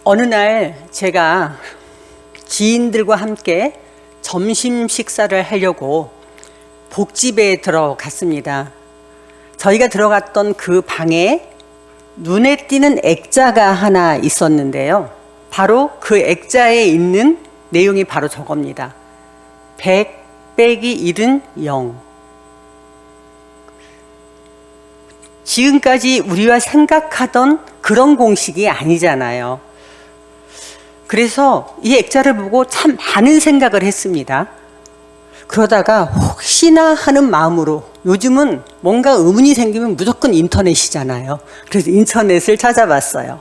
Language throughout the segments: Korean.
어느 날 제가 지인들과 함께 점심 식사를 하려고 복집에 들어갔습니다. 저희가 들어갔던 그 방에 눈에 띄는 액자가 하나 있었는데요. 바로 그 액자에 있는 내용이 바로 저겁니다. 100 빼기 1은 0. 지금까지 우리가 생각하던 그런 공식이 아니잖아요. 그래서 이 액자를 보고 참 많은 생각을 했습니다. 그러다가 혹시나 하는 마음으로, 요즘은 뭔가 의문이 생기면 무조건 인터넷이잖아요. 그래서 인터넷을 찾아봤어요.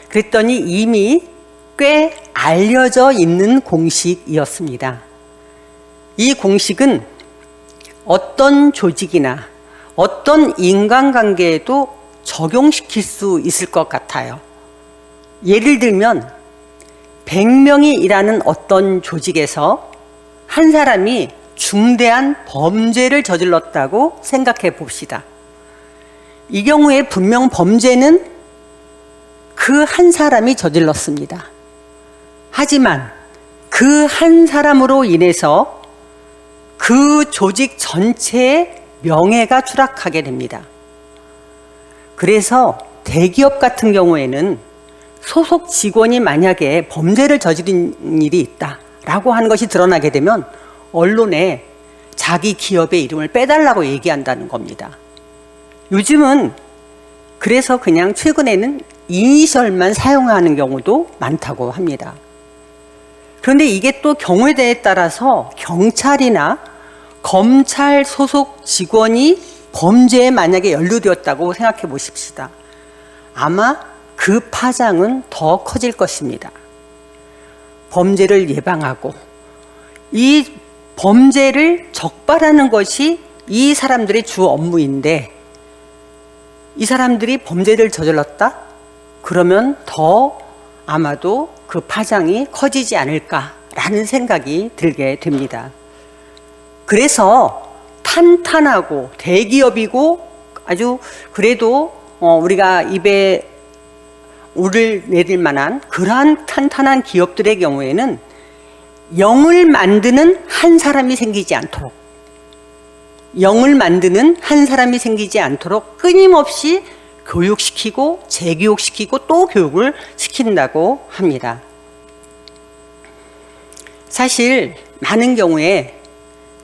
그랬더니 이미 꽤 알려져 있는 공식이었습니다. 이 공식은 어떤 조직이나 어떤 인간관계에도 적용시킬 수 있을 것 같아요. 예를 들면 100명이 일하는 어떤 조직에서 한 사람이 중대한 범죄를 저질렀다고 생각해 봅시다. 이 경우에 분명 범죄는 그 한 사람이 저질렀습니다. 하지만 그 한 사람으로 인해서 그 조직 전체의 명예가 추락하게 됩니다. 그래서 대기업 같은 경우에는 소속 직원이 만약에 범죄를 저지른 일이 있다라고 하는 것이 드러나게 되면 언론에 자기 기업의 이름을 빼달라고 얘기한다는 겁니다. 요즘은 그래서 그냥 최근에는 이니셜만 사용하는 경우도 많다고 합니다. 그런데 이게 또 경우에 따라서 경찰이나 검찰 소속 직원이 범죄에 만약에 연루되었다고 생각해 보십시다. 아마 그 파장은 더 커질 것입니다. 범죄를 예방하고 이 범죄를 적발하는 것이 이 사람들의 주 업무인데, 이 사람들이 범죄를 저질렀다? 그러면 더 아마도 그 파장이 커지지 않을까라는 생각이 들게 됩니다. 그래서 탄탄하고 대기업이고 아주 그래도 우리가 입에 울을 내릴 만한 그러한 탄탄한 기업들의 경우에는 영을 만드는 한 사람이 생기지 않도록, 영을 만드는 한 사람이 생기지 않도록 끊임없이 교육시키고 재교육시키고 또 교육을 시킨다고 합니다. 사실 많은 경우에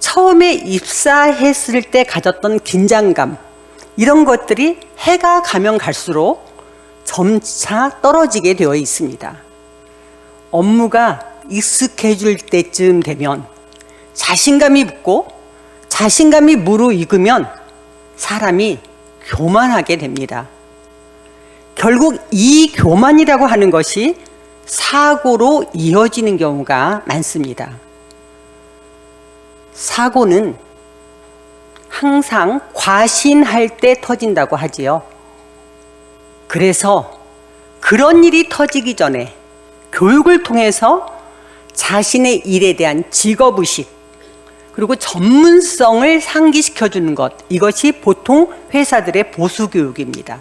처음에 입사했을 때 가졌던 긴장감, 이런 것들이 해가 가면 갈수록 점차 떨어지게 되어 있습니다. 업무가 익숙해질 때쯤 되면 자신감이 붙고 자신감이 무르익으면 사람이 교만하게 됩니다. 결국 이 교만이라고 하는 것이 사고로 이어지는 경우가 많습니다. 사고는 항상 과신할 때 터진다고 하지요. 그래서 그런 일이 터지기 전에 교육을 통해서 자신의 일에 대한 직업의식, 그리고 전문성을 상기시켜주는 것, 이것이 보통 회사들의 보수교육입니다.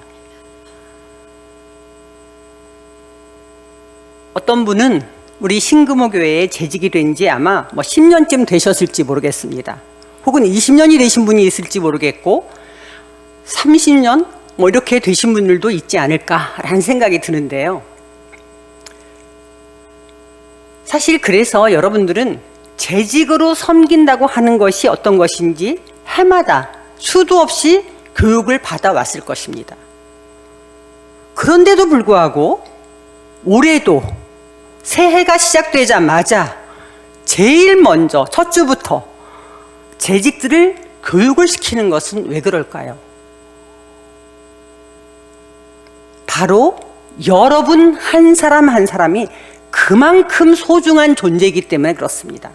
어떤 분은 우리 신금호교회에 재직이 된 지 아마 10년쯤 되셨을지 모르겠습니다. 혹은 20년이 되신 분이 있을지 모르겠고 30년 이렇게 되신 분들도 있지 않을까라는 생각이 드는데요. 사실 그래서 여러분들은 재직으로 섬긴다고 하는 것이 어떤 것인지 해마다 수도 없이 교육을 받아왔을 것입니다. 그런데도 불구하고 올해도 새해가 시작되자마자 제일 먼저 첫 주부터 재직들을 교육을 시키는 것은 왜 그럴까요? 바로 여러분 한 사람 한 사람이 그만큼 소중한 존재이기 때문에 그렇습니다.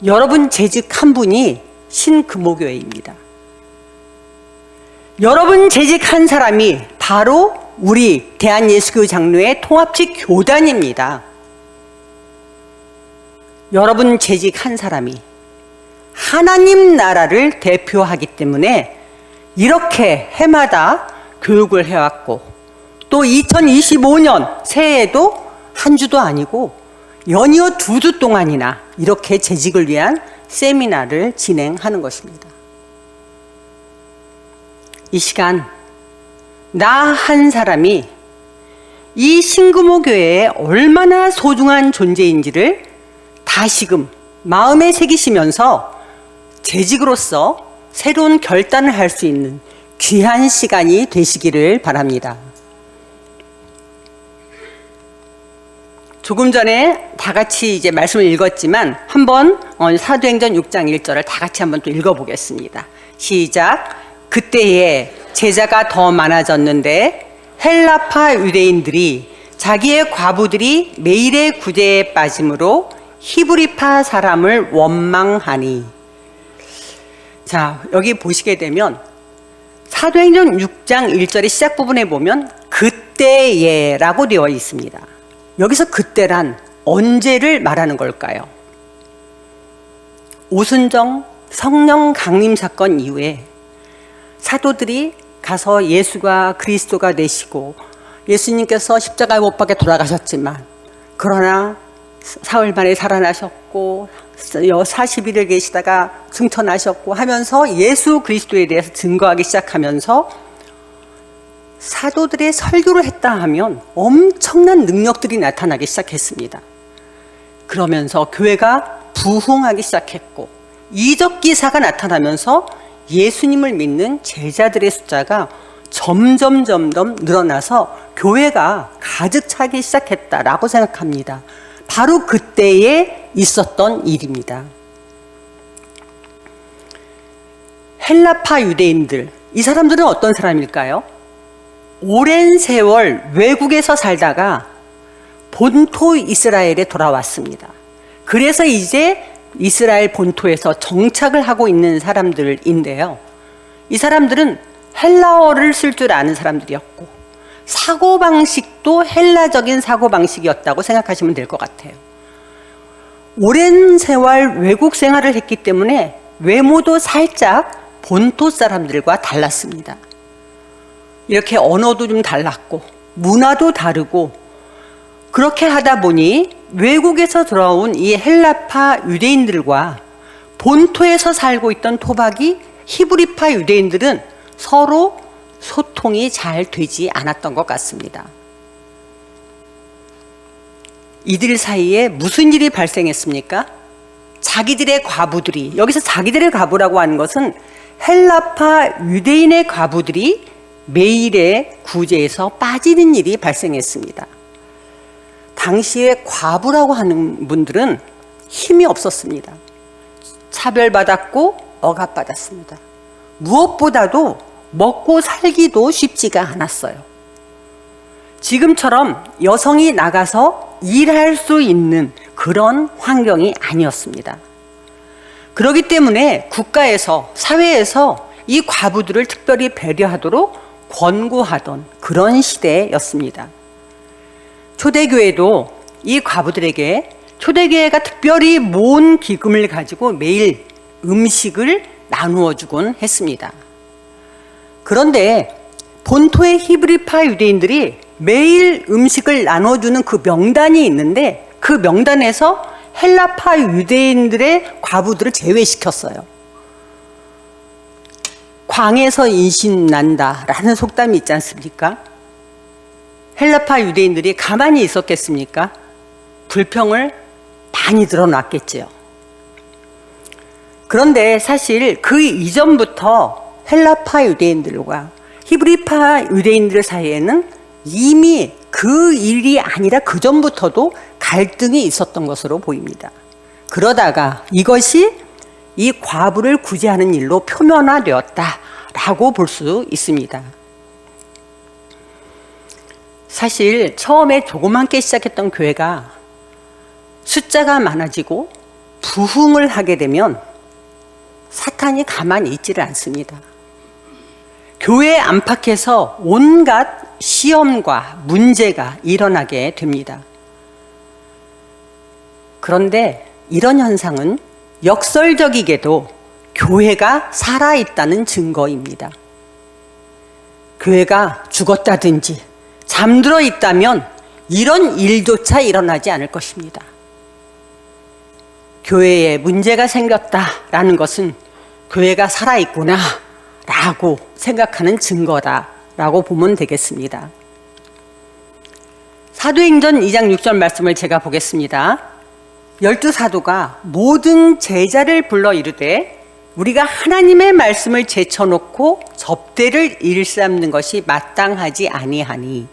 여러분 재직 한 분이 신금호교회입니다. 여러분 재직 한 사람이 바로 우리 대한예수교 장로회 통합식 교단입니다. 여러분 재직 한 사람이 하나님 나라를 대표하기 때문에 이렇게 해마다 교육을 해왔고 또 2025년 새해에도 한 주도 아니고 연이어 2주 동안이나 이렇게 재직을 위한 세미나를 진행하는 것입니다. 이 시간 나 한 사람이 이 신금호 교회에 얼마나 소중한 존재인지를 다시금 마음에 새기시면서 재직으로서 새로운 결단을 할 수 있는 귀한 시간이 되시기를 바랍니다. 조금 전에 다 같이 이제 말씀을 읽었지만 한번 사도행전 6장 1절을 다 같이 한번 또 읽어보겠습니다. 시작. 그때에 제자가 더 많아졌는데 헬라파 유대인들이 자기의 과부들이 매일의 구제에 빠짐으로 히브리파 사람을 원망하니. 자, 여기 보시게 되면 사도행전 6장 1절의 시작 부분에 보면 그때에 라고 되어 있습니다. 여기서 그때란 언제를 말하는 걸까요? 오순정 성령 강림 사건 이후에 사도들이 가서 예수가 그리스도가 되시고 예수님께서 십자가에 못 박혀 돌아가셨지만 그러나 사흘 만에 살아나셨고 40일을 계시다가 승천하셨고 하면서 예수 그리스도에 대해서 증거하기 시작하면서 사도들의 설교를 했다 하면 엄청난 능력들이 나타나기 시작했습니다. 그러면서 교회가 부흥하기 시작했고 이적 기사가 나타나면서 예수님을 믿는 제자들의 숫자가 점점 늘어나서 교회가 가득 차기 시작했다라고 생각합니다. 바로 그때에 있었던 일입니다. 헬라파 유대인들, 이 사람들은 어떤 사람일까요? 오랜 세월 외국에서 살다가 본토 이스라엘에 돌아왔습니다. 그래서 이제 이스라엘 본토에서 정착을 하고 있는 사람들인데요. 이 사람들은 헬라어를 쓸 줄 아는 사람들이었고 사고방식도 헬라적인 사고방식이었다고 생각하시면 될 것 같아요. 오랜 세월 외국 생활을 했기 때문에 외모도 살짝 본토 사람들과 달랐습니다. 이렇게 언어도 좀 달랐고 문화도 다르고 그렇게 하다 보니 외국에서 들어온 이 헬라파 유대인들과 본토에서 살고 있던 토박이 히브리파 유대인들은 서로 소통이 잘 되지 않았던 것 같습니다. 이들 사이에 무슨 일이 발생했습니까? 자기들의 과부들이, 여기서 자기들의 과부라고 하는 것은 헬라파 유대인의 과부들이 매일의 구제에서 빠지는 일이 발생했습니다. 당시에 과부라고 하는 분들은 힘이 없었습니다. 차별받았고 억압받았습니다. 무엇보다도 먹고 살기도 쉽지가 않았어요. 지금처럼 여성이 나가서 일할 수 있는 그런 환경이 아니었습니다. 그렇기 때문에 국가에서, 사회에서 이 과부들을 특별히 배려하도록 권고하던 그런 시대였습니다. 초대교회도 이 과부들에게 초대교회가 특별히 모은 기금을 가지고 매일 음식을 나누어 주곤 했습니다. 그런데 본토의 히브리파 유대인들이 매일 음식을 나눠주는 그 명단이 있는데 그 명단에서 헬라파 유대인들의 과부들을 제외시켰어요. 광에서 인신 난다라는 속담이 있지 않습니까? 헬라파 유대인들이 가만히 있었겠습니까? 불평을 많이 드러났겠지요. 그런데 사실 그 이전부터 헬라파 유대인들과 히브리파 유대인들 사이에는 이미 그 일이 아니라 그 전부터도 갈등이 있었던 것으로 보입니다. 그러다가 이것이 이 과부를 구제하는 일로 표면화되었다라고 볼 수 있습니다. 사실 처음에 조그맣게 시작했던 교회가 숫자가 많아지고 부흥을 하게 되면 사탄이 가만히 있지를 않습니다. 교회 안팎에서 온갖 시험과 문제가 일어나게 됩니다. 그런데 이런 현상은 역설적이게도 교회가 살아있다는 증거입니다. 교회가 죽었다든지 잠들어 있다면 이런 일조차 일어나지 않을 것입니다. 교회에 문제가 생겼다라는 것은 교회가 살아있구나 라고 생각하는 증거다라고 보면 되겠습니다. 사도행전 2장 6절 말씀을 제가 보겠습니다. 12사도가 모든 제자를 불러 이르되 우리가 하나님의 말씀을 제쳐놓고 접대를 일삼는 것이 마땅하지 아니하니.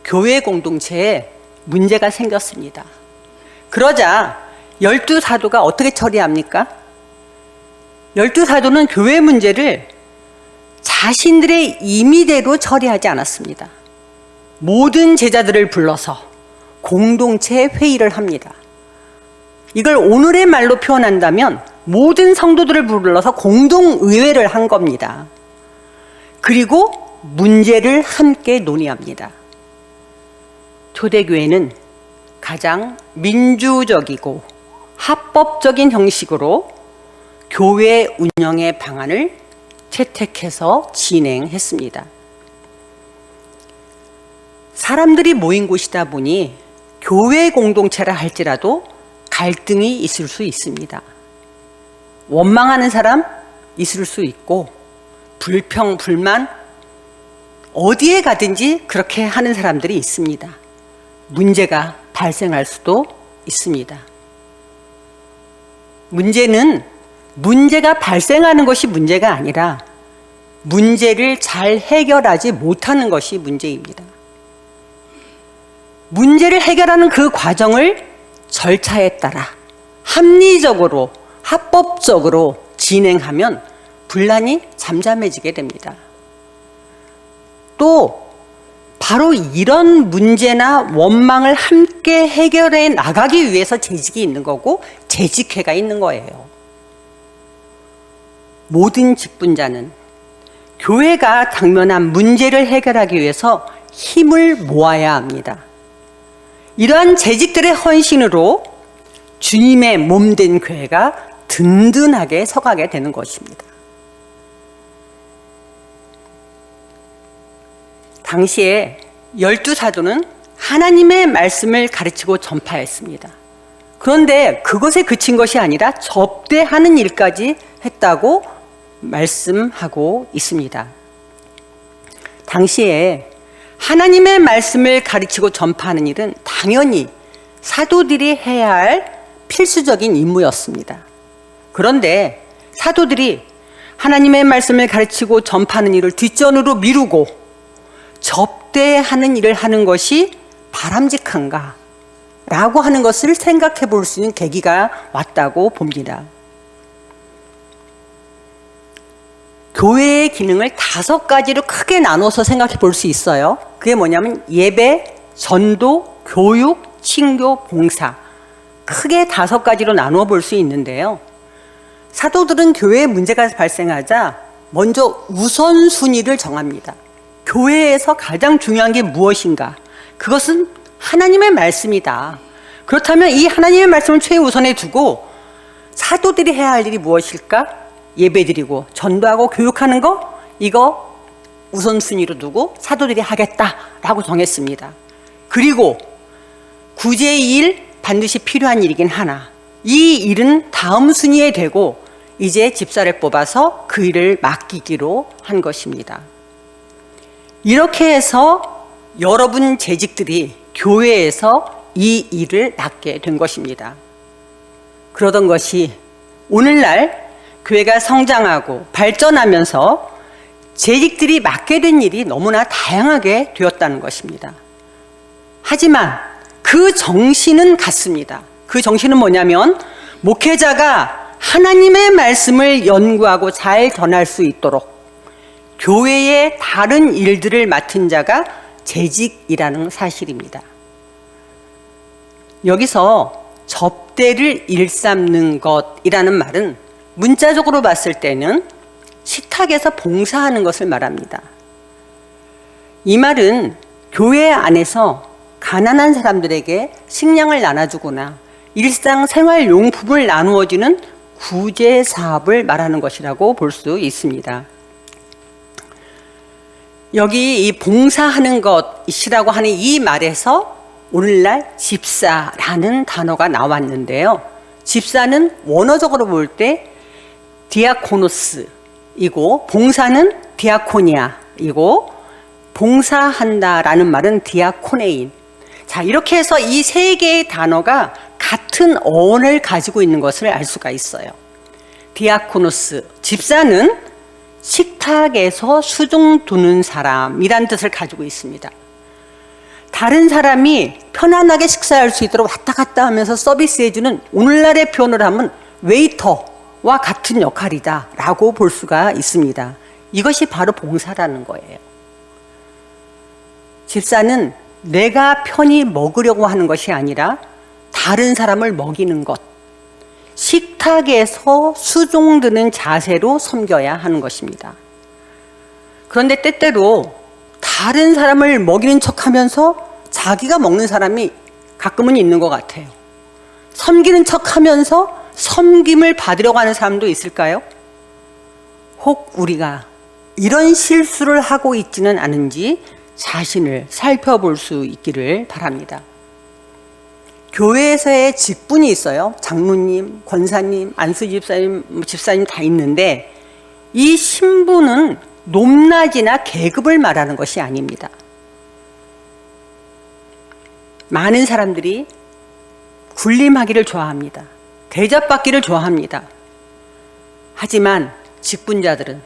교회 공동체에 문제가 생겼습니다. 그러자 12사도가 어떻게 처리합니까? 12사도는 교회 문제를 자신들의 임의대로 처리하지 않았습니다. 모든 제자들을 불러서 공동체 회의를 합니다. 이걸 오늘의 말로 표현한다면 모든 성도들을 불러서 공동의회를 한 겁니다. 그리고 문제를 함께 논의합니다. 초대교회는 가장 민주적이고 합법적인 형식으로 교회 운영의 방안을 채택해서 진행했습니다. 사람들이 모인 곳이다 보니 교회 공동체라 할지라도 갈등이 있을 수 있습니다. 원망하는 사람 있을 수 있고 불평, 불만 어디에 가든지 그렇게 하는 사람들이 있습니다. 문제가 발생할 수도 있습니다. 문제는 문제가 발생하는 것이 문제가 아니라 문제를 잘 해결하지 못하는 것이 문제입니다. 문제를 해결하는 그 과정을 절차에 따라 합리적으로 합법적으로 진행하면 분란이 잠잠해지게 됩니다. 또 바로 이런 문제나 원망을 함께 해결해 나가기 위해서 재직이 있는 거고 재직회가 있는 거예요. 모든 직분자는 교회가 당면한 문제를 해결하기 위해서 힘을 모아야 합니다. 이러한 재직들의 헌신으로 주님의 몸된 교회가 든든하게 서가게 되는 것입니다. 당시에 12사도는 하나님의 말씀을 가르치고 전파했습니다. 그런데 그것에 그친 것이 아니라 접대하는 일까지 했다고 말씀하고 있습니다. 당시에 하나님의 말씀을 가르치고 전파하는 일은 당연히 사도들이 해야 할 필수적인 임무였습니다. 그런데 사도들이 하나님의 말씀을 가르치고 전파하는 일을 뒷전으로 미루고 접대하는 일을 하는 것이 바람직한가? 라고 하는 것을 생각해 볼 수 있는 계기가 왔다고 봅니다. 교회의 기능을 5가지로 크게 나눠서 생각해 볼 수 있어요. 그게 뭐냐면 예배, 전도, 교육, 친교, 봉사. 크게 5가지로 나누어 볼 수 있는데요. 사도들은 교회에 문제가 발생하자 먼저 우선순위를 정합니다. 교회에서 가장 중요한 게 무엇인가? 그것은 하나님의 말씀이다. 그렇다면 이 하나님의 말씀을 최우선에 두고 사도들이 해야 할 일이 무엇일까? 예배드리고 전도하고 교육하는 거, 이거 우선순위로 두고 사도들이 하겠다라고 정했습니다. 그리고 구제의 일, 반드시 필요한 일이긴 하나 이 일은 다음 순위에 되고 이제 집사를 뽑아서 그 일을 맡기기로 한 것입니다. 이렇게 해서 여러분 재직들이 교회에서 이 일을 맡게 된 것입니다. 그러던 것이 오늘날 교회가 성장하고 발전하면서 재직들이 맡게 된 일이 너무나 다양하게 되었다는 것입니다. 하지만 그 정신은 같습니다. 그 정신은 뭐냐면 목회자가 하나님의 말씀을 연구하고 잘 전할 수 있도록 교회의 다른 일들을 맡은 자가 재직이라는 사실입니다. 여기서 접대를 일삼는 것이라는 말은 문자적으로 봤을 때는 식탁에서 봉사하는 것을 말합니다. 이 말은 교회 안에서 가난한 사람들에게 식량을 나눠주거나 일상생활용품을 나누어주는 구제 사업을 말하는 것이라고 볼 수 있습니다. 여기 이 봉사하는 것이라고 하는 이 말에서 오늘날 집사라는 단어가 나왔는데요. 집사는 원어적으로 볼 때 디아코노스이고 봉사는 디아코니아이고 봉사한다라는 말은 디아코네인. 자, 이렇게 해서 이 세 개의 단어가 같은 어원을 가지고 있는 것을 알 수가 있어요. 디아코노스, 집사는 식탁에서 수중 두는 사람이란 뜻을 가지고 있습니다. 다른 사람이 편안하게 식사할 수 있도록 왔다 갔다 하면서 서비스해주는 오늘날의 표현을 하면 웨이터와 같은 역할이다 라고 볼 수가 있습니다. 이것이 바로 봉사라는 거예요. 집사는 내가 편히 먹으려고 하는 것이 아니라 다른 사람을 먹이는 것, 식탁에서 수종드는 자세로 섬겨야 하는 것입니다. 그런데 때때로 다른 사람을 먹이는 척하면서 자기가 먹는 사람이 가끔은 있는 것 같아요. 섬기는 척하면서 섬김을 받으려고 하는 사람도 있을까요? 혹 우리가 이런 실수를 하고 있지는 않은지 자신을 살펴볼 수 있기를 바랍니다. 교회에서의 직분이 있어요. 장로님, 권사님, 안수집사님, 집사님 다 있는데 이 신분은 높낮이나 계급을 말하는 것이 아닙니다. 많은 사람들이 군림하기를 좋아합니다. 대접받기를 좋아합니다. 하지만 직분자들은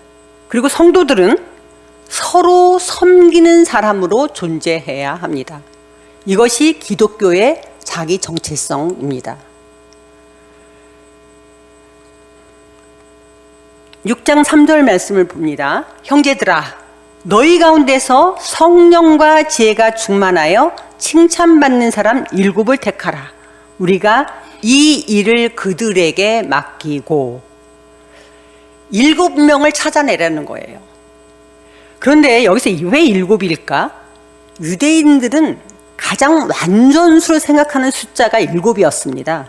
그리고 성도들은 서로 섬기는 사람으로 존재해야 합니다. 이것이 기독교의 자기 정체성입니다. 6장 3절 말씀을 봅니다. 형제들아, 너희 가운데서 성령과 지혜가 충만하여 칭찬받는 사람 7을 택하라. 우리가 이 일을 그들에게 맡기고. 7명을 찾아내라는 거예요. 그런데 여기서 왜 7일까? 유대인들은 가장 완전수로 생각하는 숫자가 7이었습니다.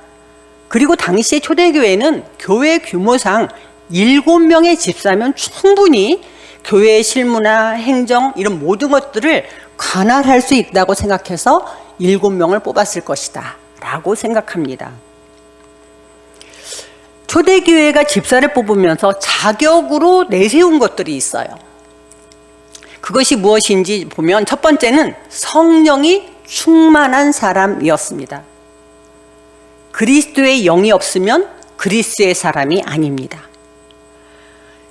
그리고 당시의 초대교회는 교회 규모상 7명의 집사면 충분히 교회의 실무나 행정 이런 모든 것들을 관할할 수 있다고 생각해서 7명을 뽑았을 것이다 라고 생각합니다. 초대교회가 집사를 뽑으면서 자격으로 내세운 것들이 있어요. 그것이 무엇인지 보면 첫 번째는 성령이 충만한 사람이었습니다. 그리스도의 영이 없으면 그리스도의 사람이 아닙니다.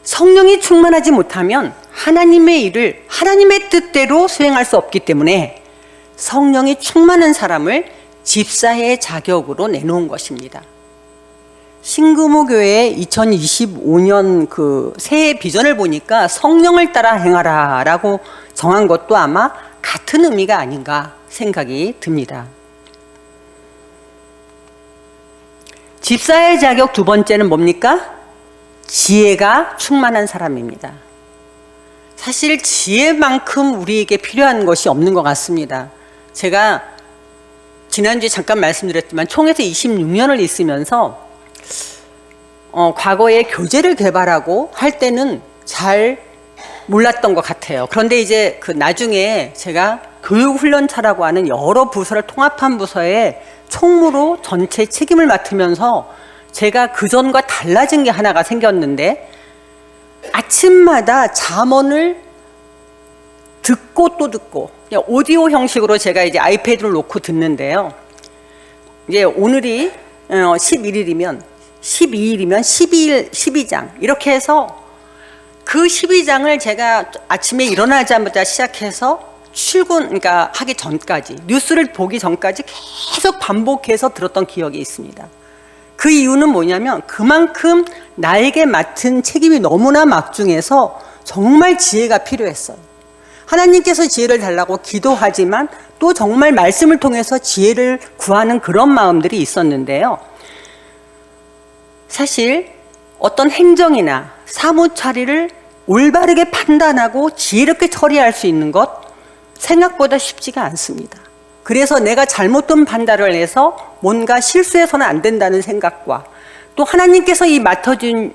성령이 충만하지 못하면 하나님의 일을 하나님의 뜻대로 수행할 수 없기 때문에 성령이 충만한 사람을 집사의 자격으로 내놓은 것입니다. 신금호교회의 2025년 그 새해 비전을 보니까 성령을 따라 행하라 라고 정한 것도 아마 같은 의미가 아닌가 생각이 듭니다. 집사의 자격 두 번째는 뭡니까? 지혜가 충만한 사람입니다. 사실 지혜만큼 우리에게 필요한 것이 없는 것 같습니다. 제가 지난주에 잠깐 말씀드렸지만 총회에서 26년을 있으면서 과거에 교재를 개발하고 할 때는 잘 몰랐던 것 같아요. 그런데 이제 그 나중에 제가 교육훈련차라고 하는 여러 부서를 통합한 부서의 총무로 전체 책임을 맡으면서 제가 그전과 달라진 게 하나가 생겼는데 아침마다 잠언을 듣고 또 듣고 오디오 형식으로 제가 이제 아이패드를 놓고 듣는데요. 이제 오늘이 11일이면 12일이면 12장 이렇게 해서 그 12장을 제가 아침에 일어나자마자 시작해서 그러니까 하기 전까지 뉴스를 보기 전까지 계속 반복해서 들었던 기억이 있습니다. 그 이유는 뭐냐면 그만큼 나에게 맡은 책임이 너무나 막중해서 정말 지혜가 필요했어요. 하나님께서 지혜를 달라고 기도하지만 또 정말 말씀을 통해서 지혜를 구하는 그런 마음들이 있었는데요. 사실 어떤 행정이나 사무처리를 올바르게 판단하고 지혜롭게 처리할 수 있는 것 생각보다 쉽지가 않습니다. 그래서 내가 잘못된 판단을 해서 뭔가 실수해서는 안 된다는 생각과 또 하나님께서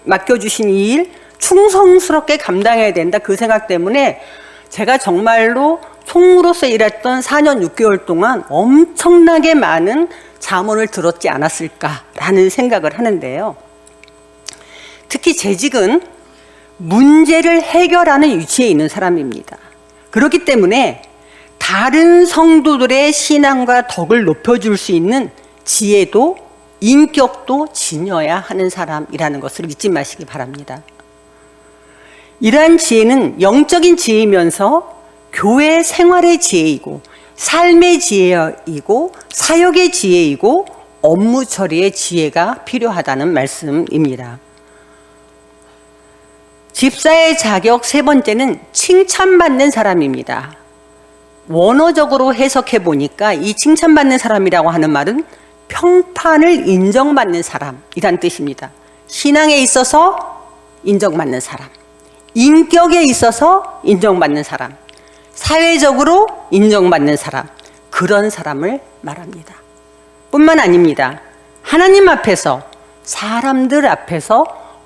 맡겨주신 이 일 충성스럽게 감당해야 된다 그 생각 때문에 제가 정말로 총무로서 일했던 4년 6개월 동안 엄청나게 많은 잠언을 들었지 않았을까라는 생각을 하는데요. 특히 재직은 문제를 해결하는 위치에 있는 사람입니다. 그렇기 때문에 다른 성도들의 신앙과 덕을 높여줄 수 있는 지혜도 인격도 지녀야 하는 사람이라는 것을 잊지 마시기 바랍니다. 이러한 지혜는 영적인 지혜이면서 교회 생활의 지혜이고 삶의 지혜이고 사역의 지혜이고 업무 처리의 지혜가 필요하다는 말씀입니다. 집사의 자격 세 번째는 칭찬받는 사람입니다. 원어적으로 해석해 보니까 이 칭찬받는 사람이라고 하는 말은 평판을 인정받는 사람이란 뜻입니다. 신앙에 있어서 인정받는 사람, 인격에 있어서 인정받는 사람, 사회적으로 인정받는 사람, 그런 사람을 말합니다. 뿐만 아닙니다. 하나님 앞에서, 사람들 앞에서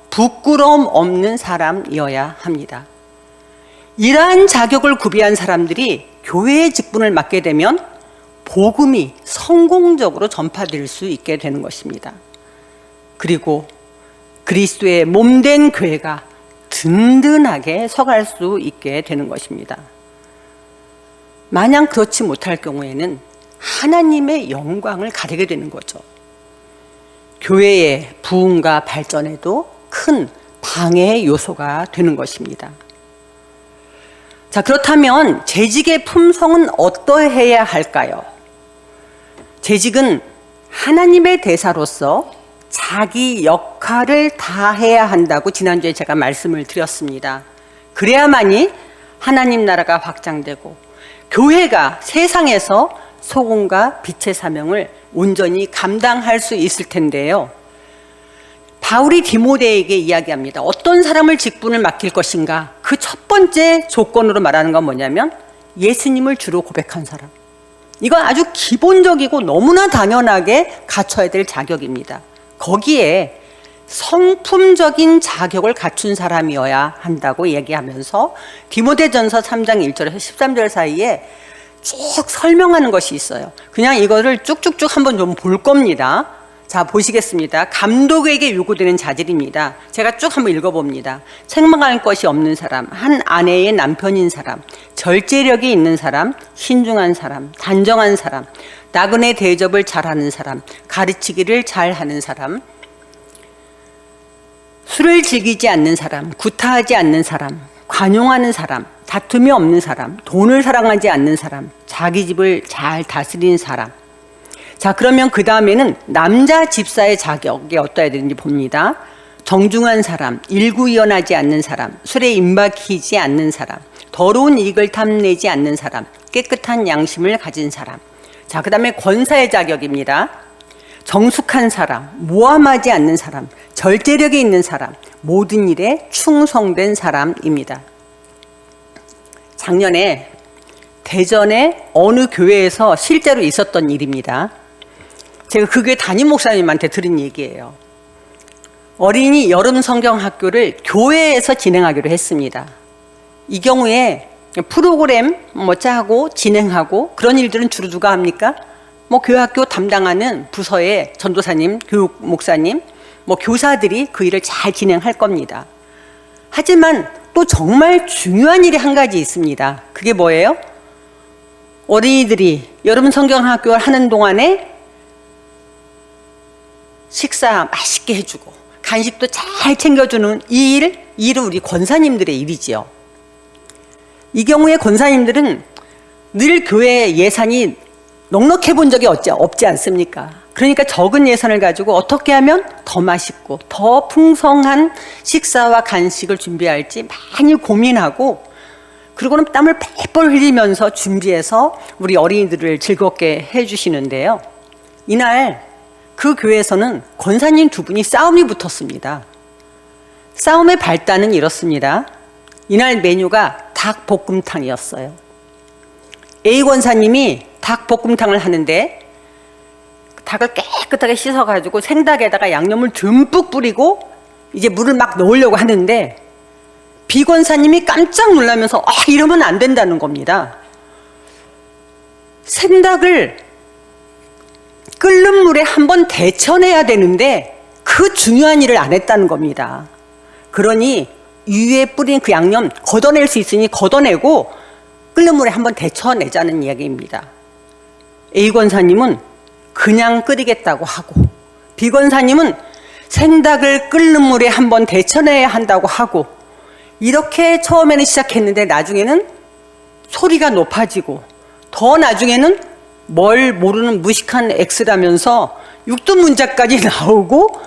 부끄러움 없는 사람이어야 합니다. 이러한 자격을 구비한 사람들이 교회의 직분을 맡게 되면 복음이 성공적으로 전파될 수 있게 되는 것입니다. 그리고 그리스도의 몸된 교회가 든든하게 서갈 수 있게 되는 것입니다. 만약 그렇지 못할 경우에는 하나님의 영광을 가리게 되는 거죠. 교회의 부흥과 발전에도 큰 방해 요소가 되는 것입니다. 자, 그렇다면 재직의 품성은 어떠해야 할까요? 재직은 하나님의 대사로서 자기 역할을 다해야 한다고 지난주에 제가 말씀을 드렸습니다. 그래야만이 하나님 나라가 확장되고 교회가 세상에서 소금과 빛의 사명을 온전히 감당할 수 있을 텐데요. 바울이 디모데에게 이야기합니다. 어떤 사람을 직분을 맡길 것인가? 그 첫 번째 조건으로 말하는 건 뭐냐면 예수님을 주로 고백한 사람. 이건 아주 기본적이고 너무나 당연하게 갖춰야 될 자격입니다. 거기에 성품적인 자격을 갖춘 사람이어야 한다고 얘기하면서 디모데전서 3장 1절에서 13절 사이에 쭉 설명하는 것이 있어요. 그냥 이거를 쭉쭉쭉 한번 좀 볼 겁니다. 자, 보시겠습니다. 감독에게 요구되는 자질입니다. 제가 쭉 한번 읽어봅니다. 책망할 것이 없는 사람, 한 아내의 남편인 사람, 절제력이 있는 사람, 신중한 사람, 단정한 사람, 나그네 대접을 잘하는 사람, 가르치기를 잘하는 사람, 술을 즐기지 않는 사람, 구타하지 않는 사람, 관용하는 사람, 다툼이 없는 사람, 돈을 사랑하지 않는 사람, 자기 집을 잘 다스리는 사람. 자, 그러면 그 다음에는 남자 집사의 자격이 어떠해야 되는지 봅니다. 정중한 사람, 일구이연하지 않는 사람, 술에 임박히지 않는 사람, 더러운 이익을 탐내지 않는 사람, 깨끗한 양심을 가진 사람. 자, 그 다음에 권사의 자격입니다. 정숙한 사람, 모함하지 않는 사람, 절제력이 있는 사람, 모든 일에 충성된 사람입니다. 작년에 대전의 어느 교회에서 실제로 있었던 일입니다. 제가 그 교회 담임 목사님한테 들은 얘기예요. 어린이 여름 성경 학교를 교회에서 진행하기로 했습니다. 이 경우에 프로그램 짜고 진행하고 그런 일들은 주로 누가 합니까? 교회 학교 담당하는 부서의 전도사님, 교육 목사님, 교사들이 그 일을 잘 진행할 겁니다. 하지만 또 정말 중요한 일이 한 가지 있습니다. 그게 뭐예요? 어린이들이 여름 성경 학교를 하는 동안에 식사 맛있게 해주고 간식도 잘 챙겨주는 이 일은 우리 권사님들의 일이지요. 이 경우에 권사님들은 늘 교회 예산이 넉넉해 본 적이 없지 않습니까? 그러니까 적은 예산을 가지고 어떻게 하면 더 맛있고 더 풍성한 식사와 간식을 준비할지 많이 고민하고, 그리고는 땀을 뻘뻘 흘리면서 준비해서 우리 어린이들을 즐겁게 해주시는데요. 이날 그 교회에서는 권사님 두 분이 싸움이 붙었습니다. 싸움의 발단은 이렇습니다. 이날 메뉴가 닭볶음탕이었어요. A 권사님이 닭볶음탕을 하는데 닭을 깨끗하게 씻어가지고 생닭에다가 양념을 듬뿍 뿌리고 이제 물을 막 넣으려고 하는데 비권사님이 깜짝 놀라면서 이러면 안 된다는 겁니다. 생닭을 끓는 물에 한번 데쳐내야 되는데 그 중요한 일을 안 했다는 겁니다. 그러니 위에 뿌린 그 양념 걷어낼 수 있으니 걷어내고 끓는 물에 한번 데쳐내자는 이야기입니다. A 권사님은 그냥 끓이겠다고 하고, B 권사님은 생닭을 끓는 물에 한번 데쳐내야 한다고 하고, 이렇게 처음에는 시작했는데 나중에는 소리가 높아지고, 더 나중에는 뭘 모르는 무식한 X라면서 육두문자까지 나오고,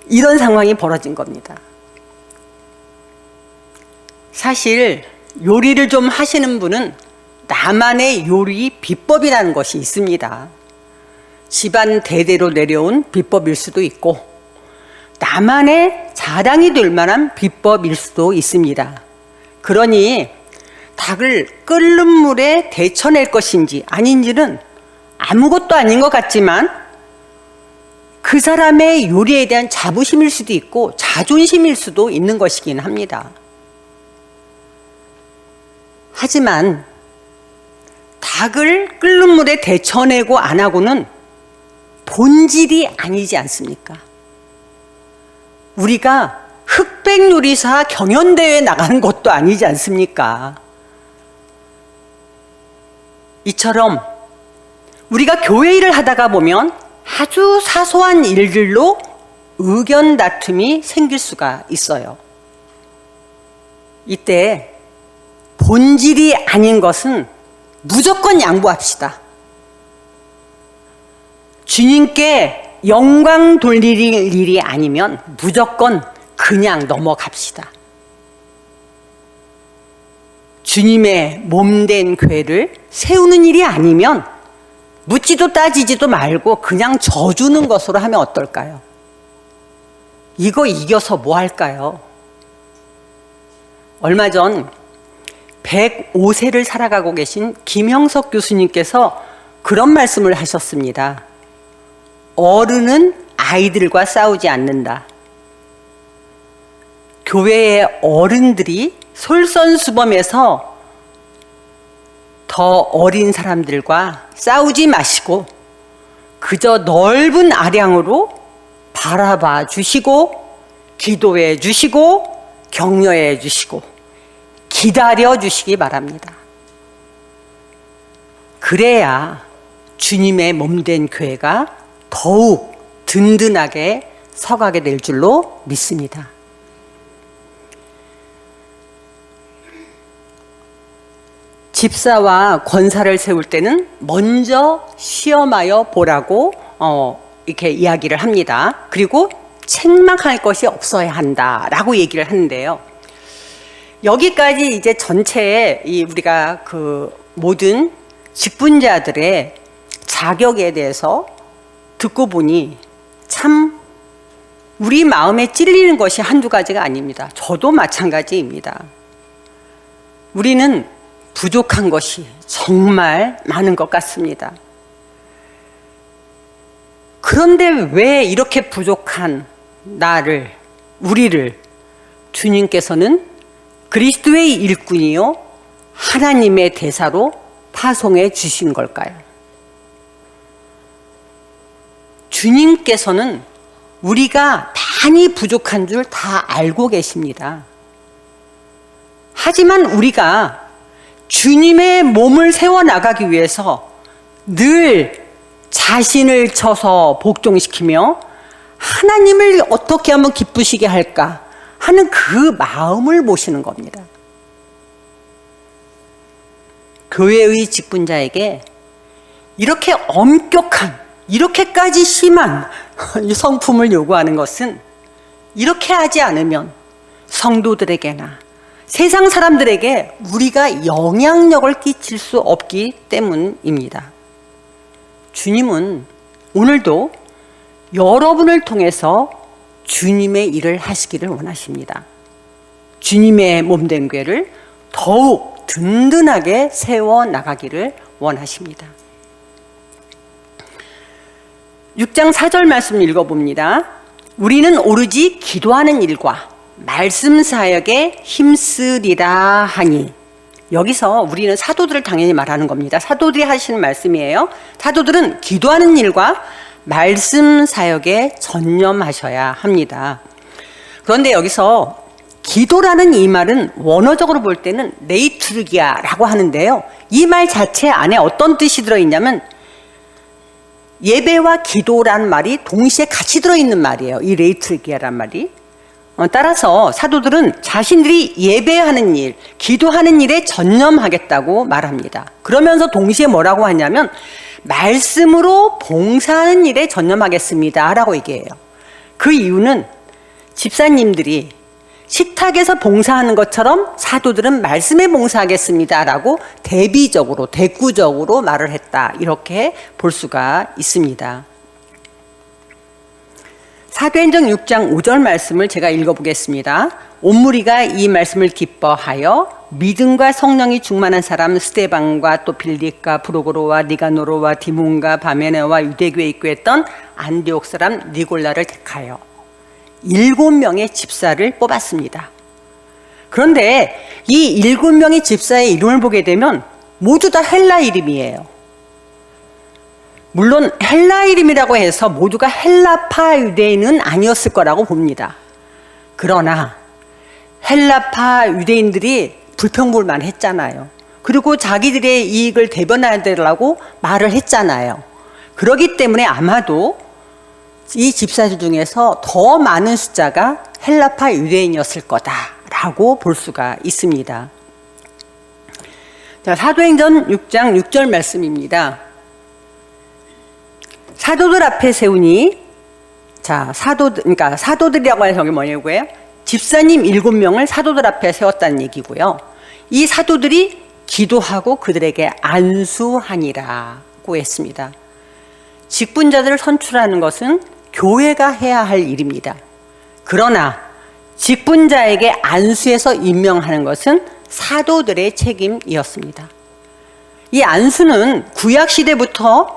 이런 상황이 벌어진 겁니다. 사실 요리를 좀 하시는 분은 나만의 요리 비법이라는 것이 있습니다. 집안 대대로 내려온 비법일 수도 있고 나만의 자랑이 될 만한 비법일 수도 있습니다. 그러니 닭을 끓는 물에 데쳐낼 것인지 아닌지는 아무것도 아닌 것 같지만 그 사람의 요리에 대한 자부심일 수도 있고 자존심일 수도 있는 것이긴 합니다. 하지만 닭을 끓는 물에 데쳐내고 안 하고는 본질이 아니지 않습니까? 우리가 흑백요리사 경연대회에 나가는 것도 아니지 않습니까? 이처럼 우리가 교회 일을 하다가 보면 아주 사소한 일들로 의견 다툼이 생길 수가 있어요. 이때 본질이 아닌 것은 무조건 양보합시다. 주님께 영광 돌릴 일이 아니면 무조건 그냥 넘어갑시다. 주님의 몸된 교회를 세우는 일이 아니면 묻지도 따지지도 말고 그냥 져주는 것으로 하면 어떨까요? 이거 이겨서 뭐 할까요? 얼마 전 105세를 살아가고 계신 김형석 교수님께서 그런 말씀을 하셨습니다. 어른은 아이들과 싸우지 않는다. 교회의 어른들이 솔선수범해서 더 어린 사람들과 싸우지 마시고 그저 넓은 아량으로 바라봐 주시고 기도해 주시고 격려해 주시고 기다려 주시기 바랍니다. 그래야 주님의 몸된 교회가 더욱 든든하게 서가게 될 줄로 믿습니다. 집사와 권사를 세울 때는 먼저 시험하여 보라고 이렇게 이야기를 합니다. 그리고 책망할 것이 없어야 한다라고 얘기를 하는데요. 여기까지 이제 전체에 우리가 그 모든 직분자들의 자격에 대해서 듣고 보니 참 우리 마음에 찔리는 것이 한두 가지가 아닙니다. 저도 마찬가지입니다. 우리는 부족한 것이 정말 많은 것 같습니다. 그런데 왜 이렇게 부족한 나를, 우리를 주님께서는 그리스도의 일꾼이요 하나님의 대사로 파송해 주신 걸까요? 주님께서는 우리가 많이 부족한 줄 다 알고 계십니다. 하지만 우리가 주님의 몸을 세워나가기 위해서 늘 자신을 쳐서 복종시키며 하나님을 어떻게 하면 기쁘시게 할까 하는 그 마음을 모시는 겁니다. 교회의 직분자에게 이렇게 엄격한, 이렇게까지 심한 성품을 요구하는 것은 이렇게 하지 않으면 성도들에게나 세상 사람들에게 우리가 영향력을 끼칠 수 없기 때문입니다. 주님은 오늘도 여러분을 통해서 주님의 일을 하시기를 원하십니다. 주님의 몸된 교회를 더욱 든든하게 세워나가기를 원하십니다. 6장 4절 말씀 읽어봅니다. 우리는 오로지 기도하는 일과 말씀 사역에 힘쓰리라 하니. 여기서 우리는 사도들을 당연히 말하는 겁니다. 사도들이 하시는 말씀이에요. 사도들은 기도하는 일과 말씀 사역에 전념하셔야 합니다. 그런데 여기서 기도라는 이 말은 원어적으로 볼 때는 레이투르기아라고 하는데요. 이 말 자체 안에 어떤 뜻이 들어있냐면 예배와 기도라는 말이 동시에 같이 들어있는 말이에요. 이 레이투르기아라는 말이. 따라서 사도들은 자신들이 예배하는 일, 기도하는 일에 전념하겠다고 말합니다. 그러면서 동시에 뭐라고 하냐면 말씀으로 봉사하는 일에 전념하겠습니다 라고 얘기해요. 그 이유는 집사님들이 식탁에서 봉사하는 것처럼 사도들은 말씀에 봉사하겠습니다 라고 대비적으로, 대꾸적으로 말을 했다, 이렇게 볼 수가 있습니다. 사도행전 6장 5절 말씀을 제가 읽어보겠습니다. 온 무리가 이 말씀을 기뻐하여 믿음과 성령이 충만한 사람 스데반과 또 빌립과 브로고로와 니가노로와 디몬과 바메네와 유대교에 입교했던 안디옥 사람 니골라를 택하여 7명의 집사를 뽑았습니다. 그런데 이 7명의 집사의 이름을 보게 되면 모두 다 헬라 이름이에요. 물론 헬라 이름이라고 해서 모두가 헬라파 유대인은 아니었을 거라고 봅니다. 그러나 헬라파 유대인들이 불평불만 했잖아요. 그리고 자기들의 이익을 대변하려고 말을 했잖아요. 그렇기 때문에 아마도 이 집사들 중에서 더 많은 숫자가 헬라파 유대인이었을 거다라고 볼 수가 있습니다. 자, 사도행전 6장 6절 말씀입니다. 사도들 앞에 세우니, 자, 그러니까 사도들이라고 해서 여기 뭐냐고요? 집사님 7명을 사도들 앞에 세웠다는 얘기고요. 이 사도들이 기도하고 그들에게 안수하니라고 했습니다. 직분자들을 선출하는 것은 교회가 해야 할 일입니다. 그러나 직분자에게 안수해서 임명하는 것은 사도들의 책임이었습니다. 이 안수는 구약시대부터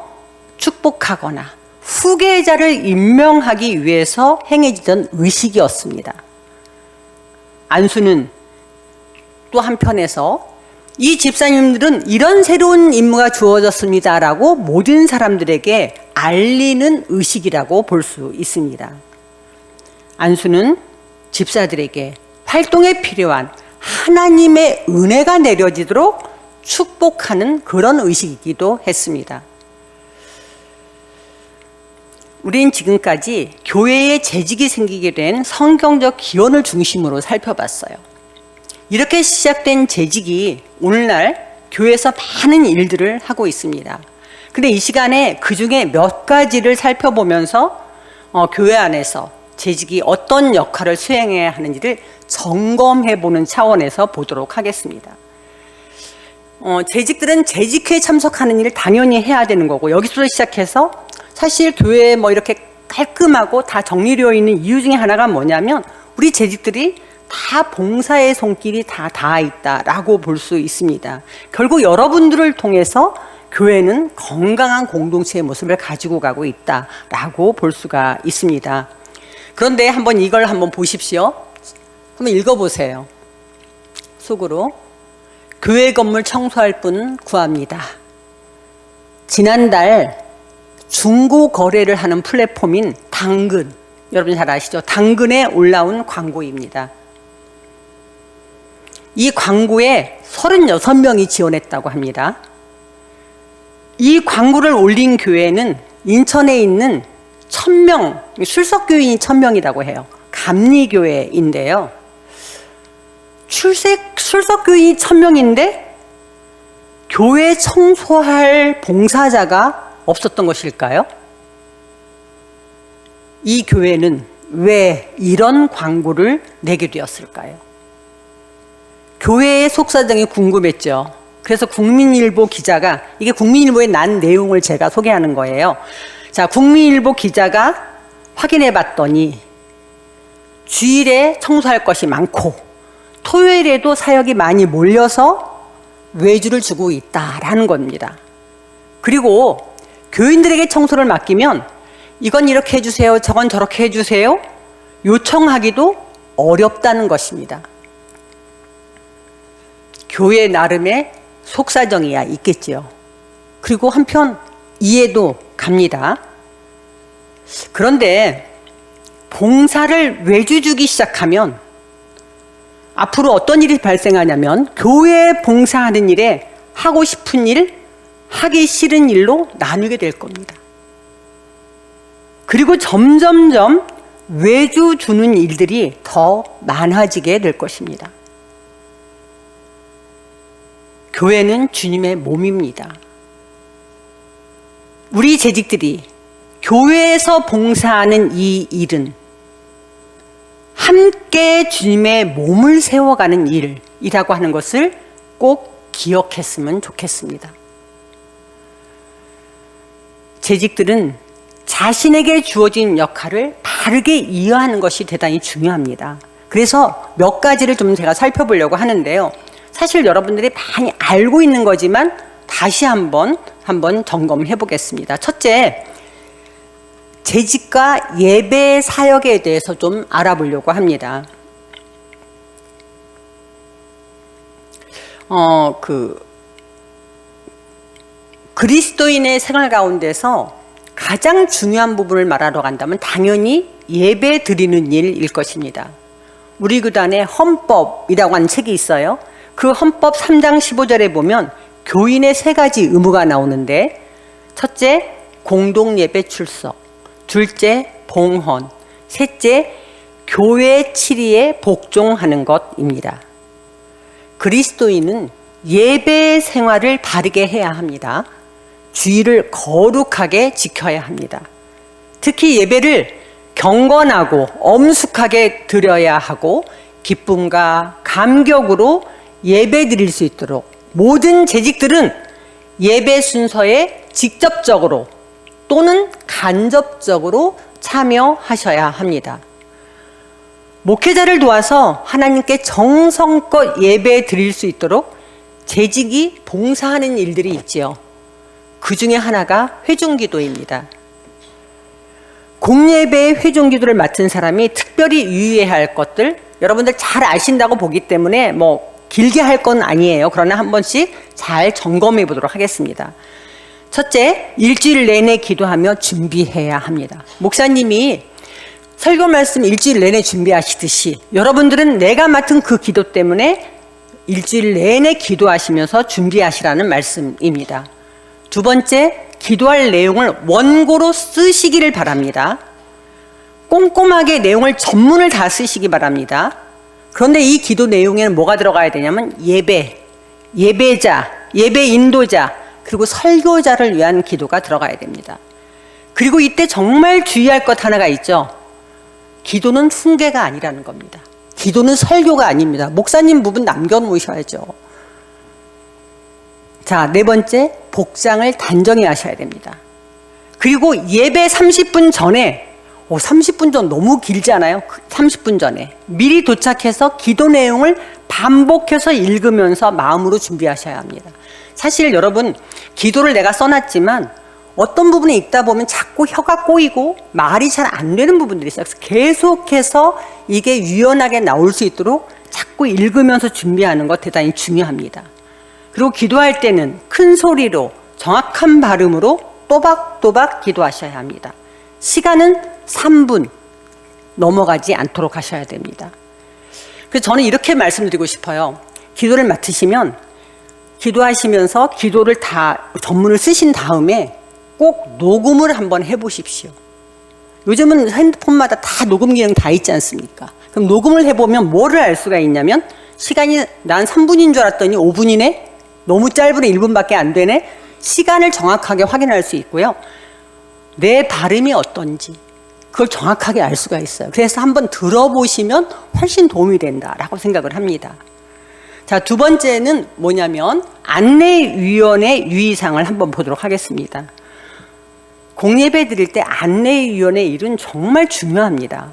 축복하거나 후계자를 임명하기 위해서 행해지던 의식이었습니다. 안수는 또 한편에서 이 집사님들은 이런 새로운 임무가 주어졌습니다라고 모든 사람들에게 알리는 의식이라고 볼 수 있습니다. 안수는 집사들에게 활동에 필요한 하나님의 은혜가 내려지도록 축복하는 그런 의식이기도 했습니다. 우린 지금까지 교회에 재직이 생기게 된 성경적 기원을 중심으로 살펴봤어요. 이렇게 시작된 재직이 오늘날 교회에서 많은 일들을 하고 있습니다. 근데 이 시간에 그 중에 몇 가지를 살펴보면서 교회 안에서 재직이 어떤 역할을 수행해야 하는지를 점검해보는 차원에서 보도록 하겠습니다. 재직들은 재직회에 참석하는 일을 당연히 해야 되는 거고, 여기서 시작해서 사실 교회에 뭐 이렇게 깔끔하고 다 정리되어 있는 이유 중에 하나가 뭐냐면 우리 재직들이 다 봉사의 손길이 다 닿아 있다라고 볼 수 있습니다. 결국 여러분들을 통해서 교회는 건강한 공동체의 모습을 가지고 가고 있다라고 볼 수가 있습니다. 그런데 이걸 한번 보십시오. 한번 읽어보세요. 속으로. 교회 건물 청소할 분 구합니다. 지난달 중고 거래를 하는 플랫폼인 당근, 여러분 잘 아시죠? 당근에 올라온 광고입니다. 이 광고에 36명이 지원했다고 합니다. 이 광고를 올린 교회는 인천에 있는 1000명, 출석교인이 1000명이라고 해요. 감리교회인데요. 출석교인이 1000명인데 교회 청소할 봉사자가 없었던 것일까요? 이 교회는 왜 이런 광고를 내게 되었을까요? 교회의 속사정이 궁금했죠. 그래서 국민일보 기자가, 이게 국민일보에 난 내용을 제가 소개하는 거예요. 자, 국민일보 기자가 확인해 봤더니 주일에 청소할 것이 많고 토요일에도 사역이 많이 몰려서 외주를 주고 있다라는 겁니다. 그리고 교인들에게 청소를 맡기면 이건 이렇게 해주세요, 저건 저렇게 해주세요 요청하기도 어렵다는 것입니다. 교회 나름의 속사정이야 있겠지요. 그리고 한편 이해도 갑니다. 그런데 봉사를 외주 주기 시작하면 앞으로 어떤 일이 발생하냐면 교회에 봉사하는 일에 하고 싶은 일, 하기 싫은 일로 나누게 될 겁니다. 그리고 점점점 외주 주는 일들이 더 많아지게 될 것입니다. 교회는 주님의 몸입니다. 우리 재직들이 교회에서 봉사하는 이 일은 함께 주님의 몸을 세워가는 일이라고 하는 것을 꼭 기억했으면 좋겠습니다. 재직들은 자신에게 주어진 역할을 바르게 이해하는 것이 대단히 중요합니다. 그래서 몇 가지를 좀 제가 살펴보려고 하는데요. 사실 여러분들이 많이 알고 있는 거지만 다시 한번 점검해 보겠습니다. 첫째, 재직과 예배 사역에 대해서 좀 알아보려고 합니다. 그리스도인의 생활 가운데서 가장 중요한 부분을 말하러 간다면 당연히 예배 드리는 일일 것입니다. 우리 교단에 헌법이라고 하는 책이 있어요. 그 헌법 3장 15절에 보면 교인의 3가지 의무가 나오는데, 첫째, 공동예배 출석, 둘째, 봉헌, 셋째, 교회 치리에 복종하는 것입니다. 그리스도인은 예배 생활을 바르게 해야 합니다. 주의를 거룩하게 지켜야 합니다. 특히 예배를 경건하고 엄숙하게 드려야 하고 기쁨과 감격으로 예배 드릴 수 있도록 모든 재직들은 예배 순서에 직접적으로 또는 간접적으로 참여하셔야 합니다. 목회자를 도와서 하나님께 정성껏 예배 드릴 수 있도록 재직이 봉사하는 일들이 있지요. 그 중에 하나가 회중기도입니다. 공예배의 회중기도를 맡은 사람이 특별히 유의해야 할 것들, 여러분들 잘 아신다고 보기 때문에 길게 할 건 아니에요. 그러나 한 번씩 잘 점검해 보도록 하겠습니다. 첫째, 일주일 내내 기도하며 준비해야 합니다. 목사님이 설교 말씀 일주일 내내 준비하시듯이 여러분들은 내가 맡은 그 기도 때문에 일주일 내내 기도하시면서 준비하시라는 말씀입니다. 두 번째, 기도할 내용을 원고로 쓰시기를 바랍니다. 꼼꼼하게 내용을 전문을 다 쓰시기 바랍니다. 그런데 이 기도 내용에는 뭐가 들어가야 되냐면 예배, 예배자, 예배 인도자, 그리고 설교자를 위한 기도가 들어가야 됩니다. 그리고 이때 정말 주의할 것 하나가 있죠. 기도는 훈계가 아니라는 겁니다. 기도는 설교가 아닙니다. 목사님 부분 남겨놓으셔야죠. 자, 네 번째, 복장을 단정히 하셔야 됩니다. 그리고 예배 30분 전에 30분 전 너무 길지 않아요? 30분 전에 미리 도착해서 기도 내용을 반복해서 읽으면서 마음으로 준비하셔야 합니다. 사실 여러분, 기도를 내가 써놨지만 어떤 부분에 읽다 보면 자꾸 혀가 꼬이고 말이 잘 안 되는 부분들이 있어요. 그래서 계속해서 이게 유연하게 나올 수 있도록 자꾸 읽으면서 준비하는 것 대단히 중요합니다. 그리고 기도할 때는 큰 소리로 정확한 발음으로 또박또박 기도하셔야 합니다. 시간은 3분 넘어가지 않도록 하셔야 됩니다. 그래서 저는 이렇게 말씀드리고 싶어요. 기도를 맡으시면 기도하시면서 기도를 다 전문을 쓰신 다음에 꼭 녹음을 한번 해보십시오. 요즘은 핸드폰마다 다 녹음 기능 다 있지 않습니까? 그럼 녹음을 해보면 뭐를 알 수가 있냐면 시간이 난 3분인 줄 알았더니 5분이네? 너무 짧으네 1분밖에 안 되네? 시간을 정확하게 확인할 수 있고요. 내 발음이 어떤지 그걸 정확하게 알 수가 있어요. 그래서 한번 들어보시면 훨씬 도움이 된다라고 생각을 합니다. 자, 두 번째는 뭐냐면 안내위원회 유의사항을 한번 보도록 하겠습니다. 공예배 드릴 때 안내위원의 일은 정말 중요합니다.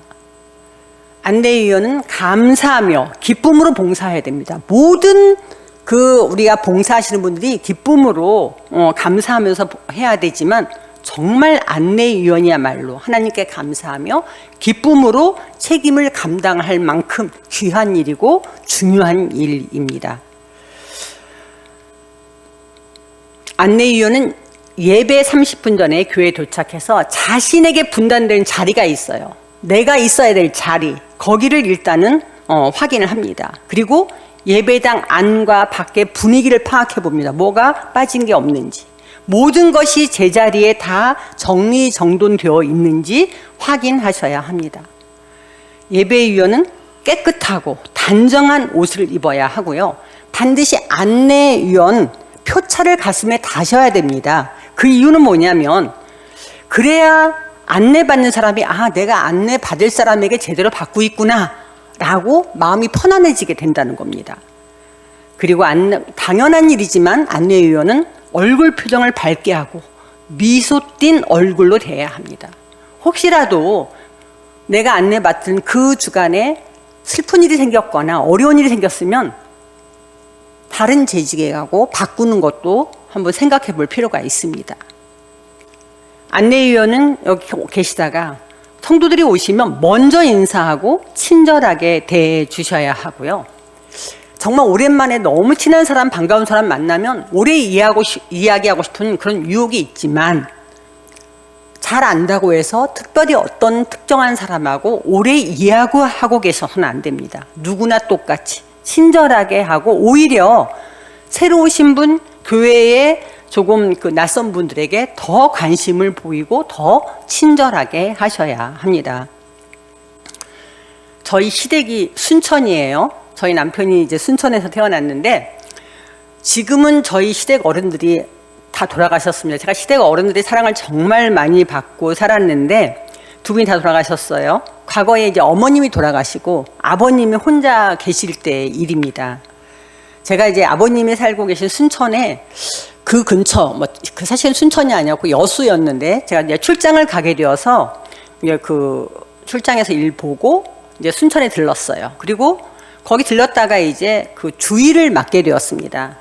안내위원은 감사하며 기쁨으로 봉사해야 됩니다. 모든 우리가 봉사하시는 분들이 기쁨으로 감사하면서 해야 되지만 정말 안내위원이야말로 하나님께 감사하며 기쁨으로 책임을 감당할 만큼 귀한 일이고 중요한 일입니다. 안내위원은 예배 30분 전에 교회에 도착해서 자신에게 분담된 자리가 있어요. 내가 있어야 될 자리, 거기를 일단은 확인을 합니다. 그리고 예배당 안과 밖의 분위기를 파악해 봅니다. 뭐가 빠진 게 없는지, 모든 것이 제자리에 다 정리정돈되어 있는지 확인하셔야 합니다. 예배위원은 깨끗하고 단정한 옷을 입어야 하고요. 반드시 안내위원 표차를 가슴에 다셔야 됩니다. 그 이유는 뭐냐면 그래야 안내받는 사람이 내가 안내받을 사람에게 제대로 받고 있구나 라고 마음이 편안해지게 된다는 겁니다. 그리고 당연한 일이지만 안내위원은 얼굴 표정을 밝게 하고 미소 띤 얼굴로 대해야 합니다. 혹시라도 내가 안내받은 그 주간에 슬픈 일이 생겼거나 어려운 일이 생겼으면 다른 재직에 가고 바꾸는 것도 한번 생각해 볼 필요가 있습니다. 안내위원은 여기 계시다가 성도들이 오시면 먼저 인사하고 친절하게 대해 주셔야 하고요. 정말 오랜만에 너무 친한 사람, 반가운 사람 만나면 오래 이야기하고 싶은 그런 유혹이 있지만 잘 안다고 해서 특별히 어떤 특정한 사람하고 오래 이야기하고 계셔서는 안 됩니다. 누구나 똑같이 친절하게 하고 오히려 새로 오신 분, 교회에 조금 낯선 분들에게 더 관심을 보이고 더 친절하게 하셔야 합니다. 저희 시댁이 순천이에요. 저희 남편이 이제 순천에서 태어났는데 지금은 저희 시댁 어른들이 다 돌아가셨습니다. 제가 시댁 어른들의 사랑을 정말 많이 받고 살았는데 두 분이 다 돌아가셨어요. 과거에 이제 어머님이 돌아가시고 아버님이 혼자 계실 때 일입니다. 제가 이제 아버님이 살고 계신 순천에 그 근처, 사실은 순천이 아니었고 여수였는데 제가 이제 출장을 가게 되어서 이제 그 출장에서 일 보고 이제 순천에 들렀어요. 그리고 거기 들렀다가 이제 그 주일을 맡게 되었습니다.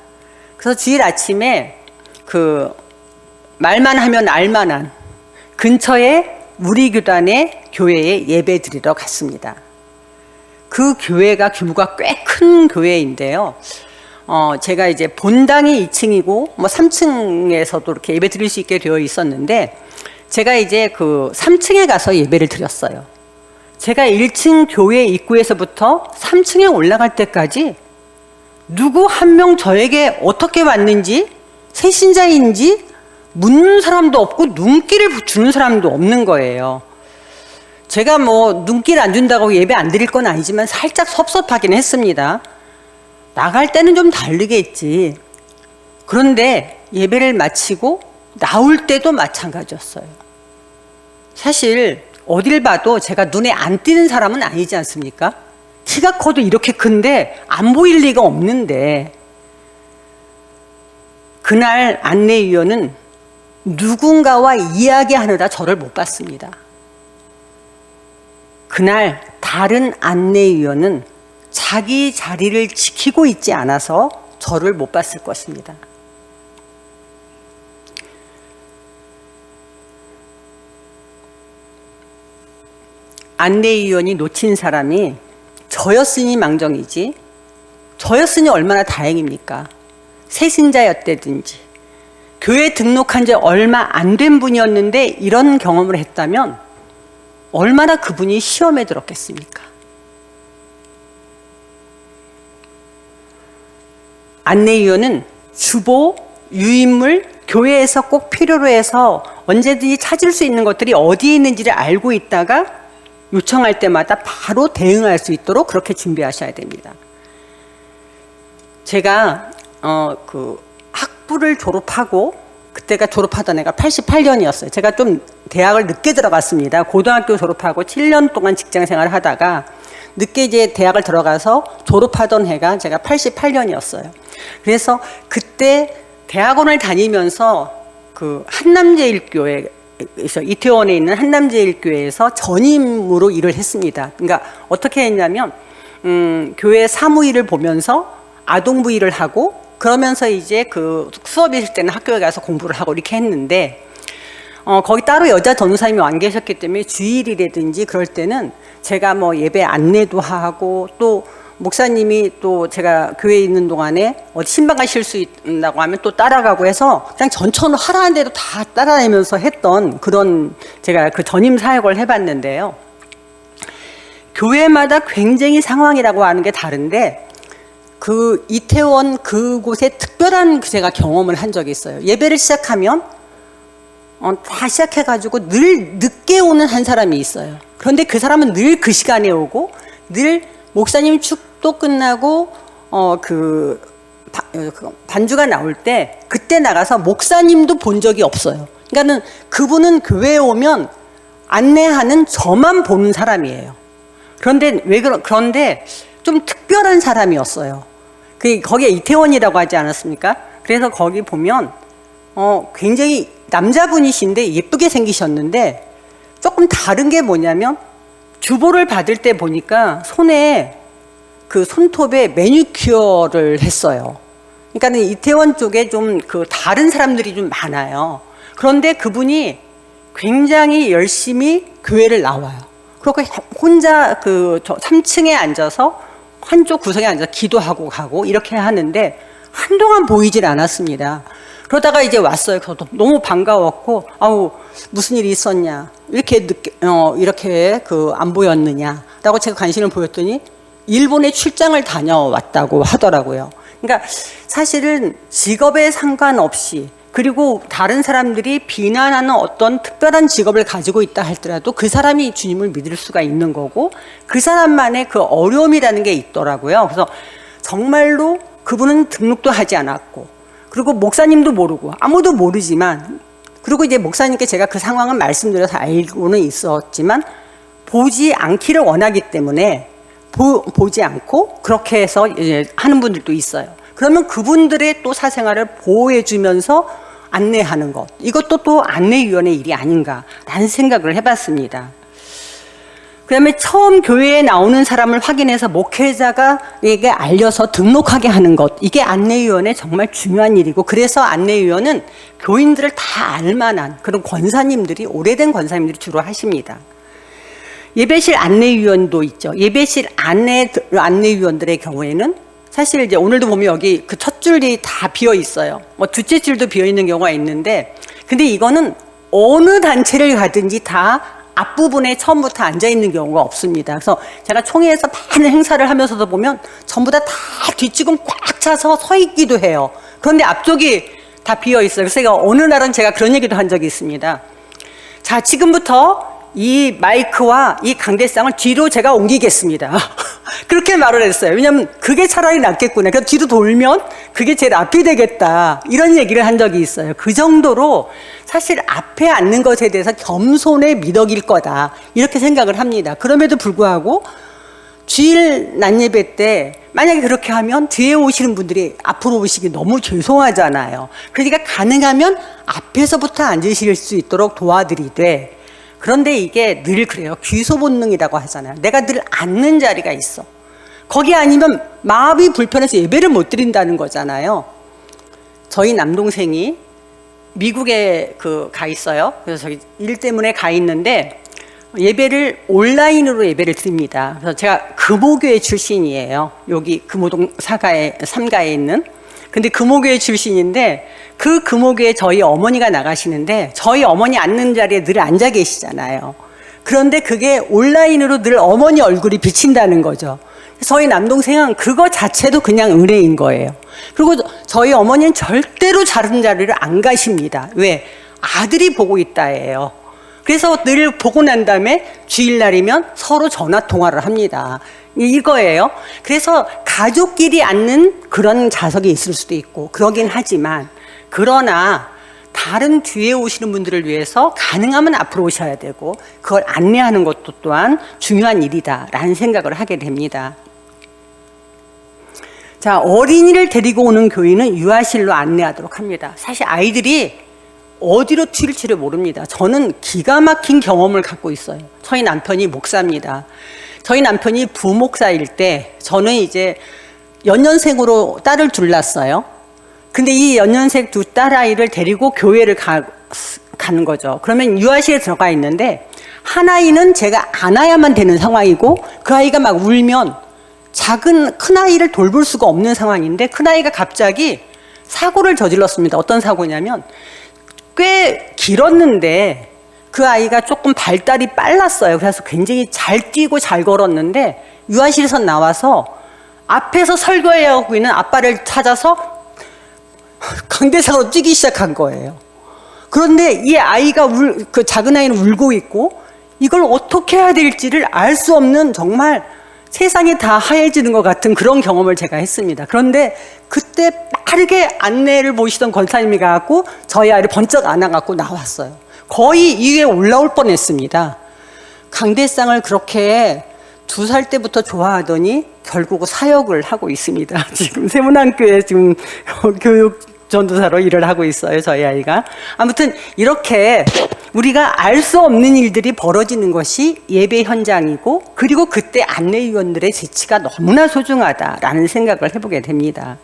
그래서 주일 아침에 그 말만 하면 알만한 근처에 우리 교단의 교회에 예배 드리러 갔습니다. 그 교회가 규모가 꽤 큰 교회인데요. 제가 이제 본당이 2층이고 3층에서도 이렇게 예배 드릴 수 있게 되어 있었는데 제가 이제 그 3층에 가서 예배를 드렸어요. 제가 1층 교회 입구에서부터 3층에 올라갈 때까지 누구 한 명 저에게 어떻게 왔는지, 새신자인지 묻는 사람도 없고 눈길을 주는 사람도 없는 거예요. 제가 눈길 안 준다고 예배 안 드릴 건 아니지만 살짝 섭섭하긴 했습니다. 나갈 때는 좀 다르겠지. 그런데 예배를 마치고 나올 때도 마찬가지였어요. 사실 어딜 봐도 제가 눈에 안 띄는 사람은 아니지 않습니까? 키가 커도 이렇게 큰데 안 보일 리가 없는데 그날 안내위원은 누군가와 이야기하느라 저를 못 봤습니다. 그날 다른 안내위원은 자기 자리를 지키고 있지 않아서 저를 못 봤을 것입니다. 안내위원이 놓친 사람이 저였으니 망정이지, 저였으니 얼마나 다행입니까? 새신자였다든지 교회 등록한 지 얼마 안 된 분이었는데 이런 경험을 했다면 얼마나 그분이 시험에 들었겠습니까? 안내위원은 주보, 유인물, 교회에서 꼭 필요로 해서 언제든지 찾을 수 있는 것들이 어디에 있는지를 알고 있다가 요청할 때마다 바로 대응할 수 있도록 그렇게 준비하셔야 됩니다. 제가 그 학부를 졸업하고, 그때가 졸업하던 애가 88년이었어요. 제가 좀 대학을 늦게 들어갔습니다. 고등학교 졸업하고 7년 동안 직장 생활을 하다가 늦게 이제 대학을 들어가서 졸업하던 해가 제가 88년이었어요. 그래서 그때 대학원을 다니면서 그 한남제일교회에서, 이태원에 있는 한남제일교회에서 전임으로 일을 했습니다. 그러니까 어떻게 했냐면 교회 사무일을 보면서 아동부 일을 하고, 그러면서 이제 그 수업이 있을 때는 학교에 가서 공부를 하고 이렇게 했는데 거기 따로 여자 전도사님이 안 계셨기 때문에 주일이라든지 그럴 때는 제가 뭐 예배 안내도 하고 또 목사님이 또 제가 교회에 있는 동안에 어디 신방 가실 수 있다고 하면 또 따라가고 해서 그냥 전천후 하라는 대로 다 따라다니면서 했던 그런 제가 그 전임 사역을 해봤는데요. 교회마다 굉장히 상황이라고 하는 게 다른데 그 이태원 그곳에 특별한 제가 경험을 한 적이 있어요. 예배를 시작하면 다 시작해가지고 늘 늦게 오는 한 사람이 있어요. 그런데 그 사람은 늘 그 시간에 오고 늘 목사님 축도 끝나고 반주가 나올 때 그때 나가서 목사님도 본 적이 없어요. 그러니까는 그분은 교회에 오면 안내하는 저만 보는 사람이에요. 그런데 좀 특별한 사람이었어요. 거기에 이태원이라고 하지 않았습니까? 그래서 거기 보면 굉장히 남자분이신데 예쁘게 생기셨는데 조금 다른 게 뭐냐면 주보를 받을 때 보니까 손에 그 손톱에 매니큐어를 했어요. 그러니까 이태원 쪽에 좀 그 다른 사람들이 좀 많아요. 그런데 그분이 굉장히 열심히 교회를 나와요. 그렇게 혼자 그 3층에 앉아서 한쪽 구석에 앉아서 기도하고 가고 이렇게 하는데 한동안 보이질 않았습니다. 그러다가 이제 왔어요. 저도 너무 반가웠고, 아우 무슨 일이 있었냐, 이렇게 늦게 이렇게 안 보였느냐라고 제가 관심을 보였더니 일본에 출장을 다녀왔다고 하더라고요. 그러니까 사실은 직업에 상관없이 그리고 다른 사람들이 비난하는 어떤 특별한 직업을 가지고 있다 할지라도 그 사람이 주님을 믿을 수가 있는 거고 그 사람만의 그 어려움이라는 게 있더라고요. 그래서 정말로 그분은 등록도 하지 않았고 그리고 목사님도 모르고 아무도 모르지만 그리고 이제 목사님께 제가 그 상황은 말씀드려서 알고는 있었지만 보지 않기를 원하기 때문에 보지 않고 그렇게 해서 이제 하는 분들도 있어요. 그러면 그분들의 또 사생활을 보호해 주면서 안내하는 것, 이것도 또 안내위원회 일이 아닌가라는 생각을 해봤습니다. 그 다음에 처음 교회에 나오는 사람을 확인해서 목회자가에게 알려서 등록하게 하는 것, 이게 안내위원회 정말 중요한 일이고 그래서 안내위원은 교인들을 다 알만한 그런 권사님들이, 오래된 권사님들이 주로 하십니다. 예배실 안내위원도 있죠. 예배실 안내위원들의 경우에는 사실 이제 오늘도 보면 여기 그 첫 줄이 다 비어 있어요. 뭐 둘째 줄도 비어 있는 경우가 있는데, 근데 이거는 어느 단체를 가든지 다 앞부분에 처음부터 앉아 있는 경우가 없습니다. 그래서 제가 총회에서 많은 행사를 하면서도 보면 전부 다 뒷지금 꽉 차서 서 있기도 해요. 그런데 앞쪽이 다 비어 있어요. 그래서 어느 날은 제가 그런 얘기도 한 적이 있습니다. 자, 지금부터 이 마이크와 이 강대상을 뒤로 제가 옮기겠습니다. 그렇게 말을 했어요. 왜냐하면 그게 차라리 낫겠구나. 그래서 뒤로 돌면 그게 제일 앞이 되겠다. 이런 얘기를 한 적이 있어요. 그 정도로 사실 앞에 앉는 것에 대해서 겸손의 미덕일 거다. 이렇게 생각을 합니다. 그럼에도 불구하고 주일 낮예배 때 만약에 그렇게 하면 뒤에 오시는 분들이 앞으로 오시기 너무 죄송하잖아요. 그러니까 가능하면 앞에서부터 앉으실 수 있도록 도와드리되, 그런데 이게 늘 그래요. 귀소 본능이라고 하잖아요. 내가 늘 앉는 자리가 있어. 거기 아니면 마음이 불편해서 예배를 못 드린다는 거잖아요. 저희 남동생이 미국에 가 있어요. 그래서 저기 일 때문에 가 있는데 예배를 온라인으로 예배를 드립니다. 그래서 제가 금오교회 출신이에요. 여기 금오동 3가에 있는. 근데 금오교회 출신인데 그 금오교회 저희 어머니가 나가시는데 저희 어머니 앉는 자리에 늘 앉아 계시잖아요. 그런데 그게 온라인으로 늘 어머니 얼굴이 비친다는 거죠. 저희 남동생은 그거 자체도 그냥 은혜인 거예요. 그리고 저희 어머니는 절대로 다른 자리를 안 가십니다. 왜? 아들이 보고 있다예요. 그래서 늘 보고 난 다음에 주일날이면 서로 전화 통화를 합니다. 이거예요. 그래서 가족끼리 앉는 그런 좌석이 있을 수도 있고 그러긴 하지만, 그러나 다른 뒤에 오시는 분들을 위해서 가능하면 앞으로 오셔야 되고 그걸 안내하는 것도 또한 중요한 일이다라는 생각을 하게 됩니다. 자, 어린이를 데리고 오는 교인은 유아실로 안내하도록 합니다. 사실 아이들이 어디로 튈지를 모릅니다. 저는 기가 막힌 경험을 갖고 있어요. 저희 남편이 목사입니다. 저희 남편이 부목사일 때 저는 이제 연년생으로 딸을 둘 낳았어요. 근데 이 연년생 두 딸아이를 데리고 교회를 가는 거죠. 그러면 유아실에 들어가 있는데 한 아이는 제가 안아야만 되는 상황이고 그 아이가 막 울면 큰 아이를 돌볼 수가 없는 상황인데 큰 아이가 갑자기 사고를 저질렀습니다. 어떤 사고냐면 꽤 길었는데 그 아이가 조금 발달이 빨랐어요. 그래서 굉장히 잘 뛰고 잘 걸었는데 유아실에서 나와서 앞에서 설교하고 있는 아빠를 찾아서 강대상으로 뛰기 시작한 거예요. 그런데 이 아이가 그 작은 아이는 울고 있고 이걸 어떻게 해야 될지를 알 수 없는 정말 세상이 다 하얘지는 것 같은 그런 경험을 제가 했습니다. 그런데 그때 빠르게 안내를 보시던 권사님이 가갖고 저희 아이를 번쩍 안아갖고 나왔어요. 거의 이 위에 올라올 뻔했습니다. 강대상을 그렇게 2살 때부터 좋아하더니 결국 사역을 하고 있습니다. 지금 세문안교회 지금 교육 전도사로 일을 하고 있어요, 저희 아이가. 아무튼 이렇게 우리가 알 수 없는 일들이 벌어지는 것이 예배 현장이고, 그리고 그때 안내위원들의 재치가 너무나 소중하다라는 생각을 해보게 됩니다.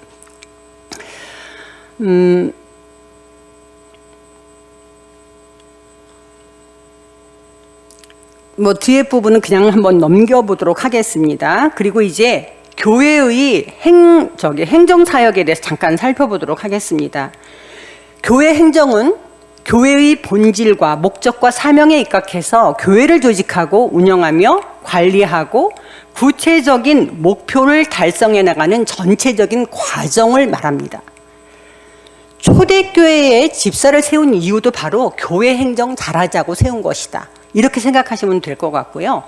뒤에 부분은 그냥 한번 넘겨보도록 하겠습니다. 그리고 이제 교회의 행정사역에 대해서 잠깐 살펴보도록 하겠습니다. 교회 행정은 교회의 본질과 목적과 사명에 입각해서 교회를 조직하고 운영하며 관리하고 구체적인 목표를 달성해 나가는 전체적인 과정을 말합니다. 초대교회에 집사를 세운 이유도 바로 교회 행정 잘하자고 세운 것이다. 이렇게 생각하시면 될 것 같고요.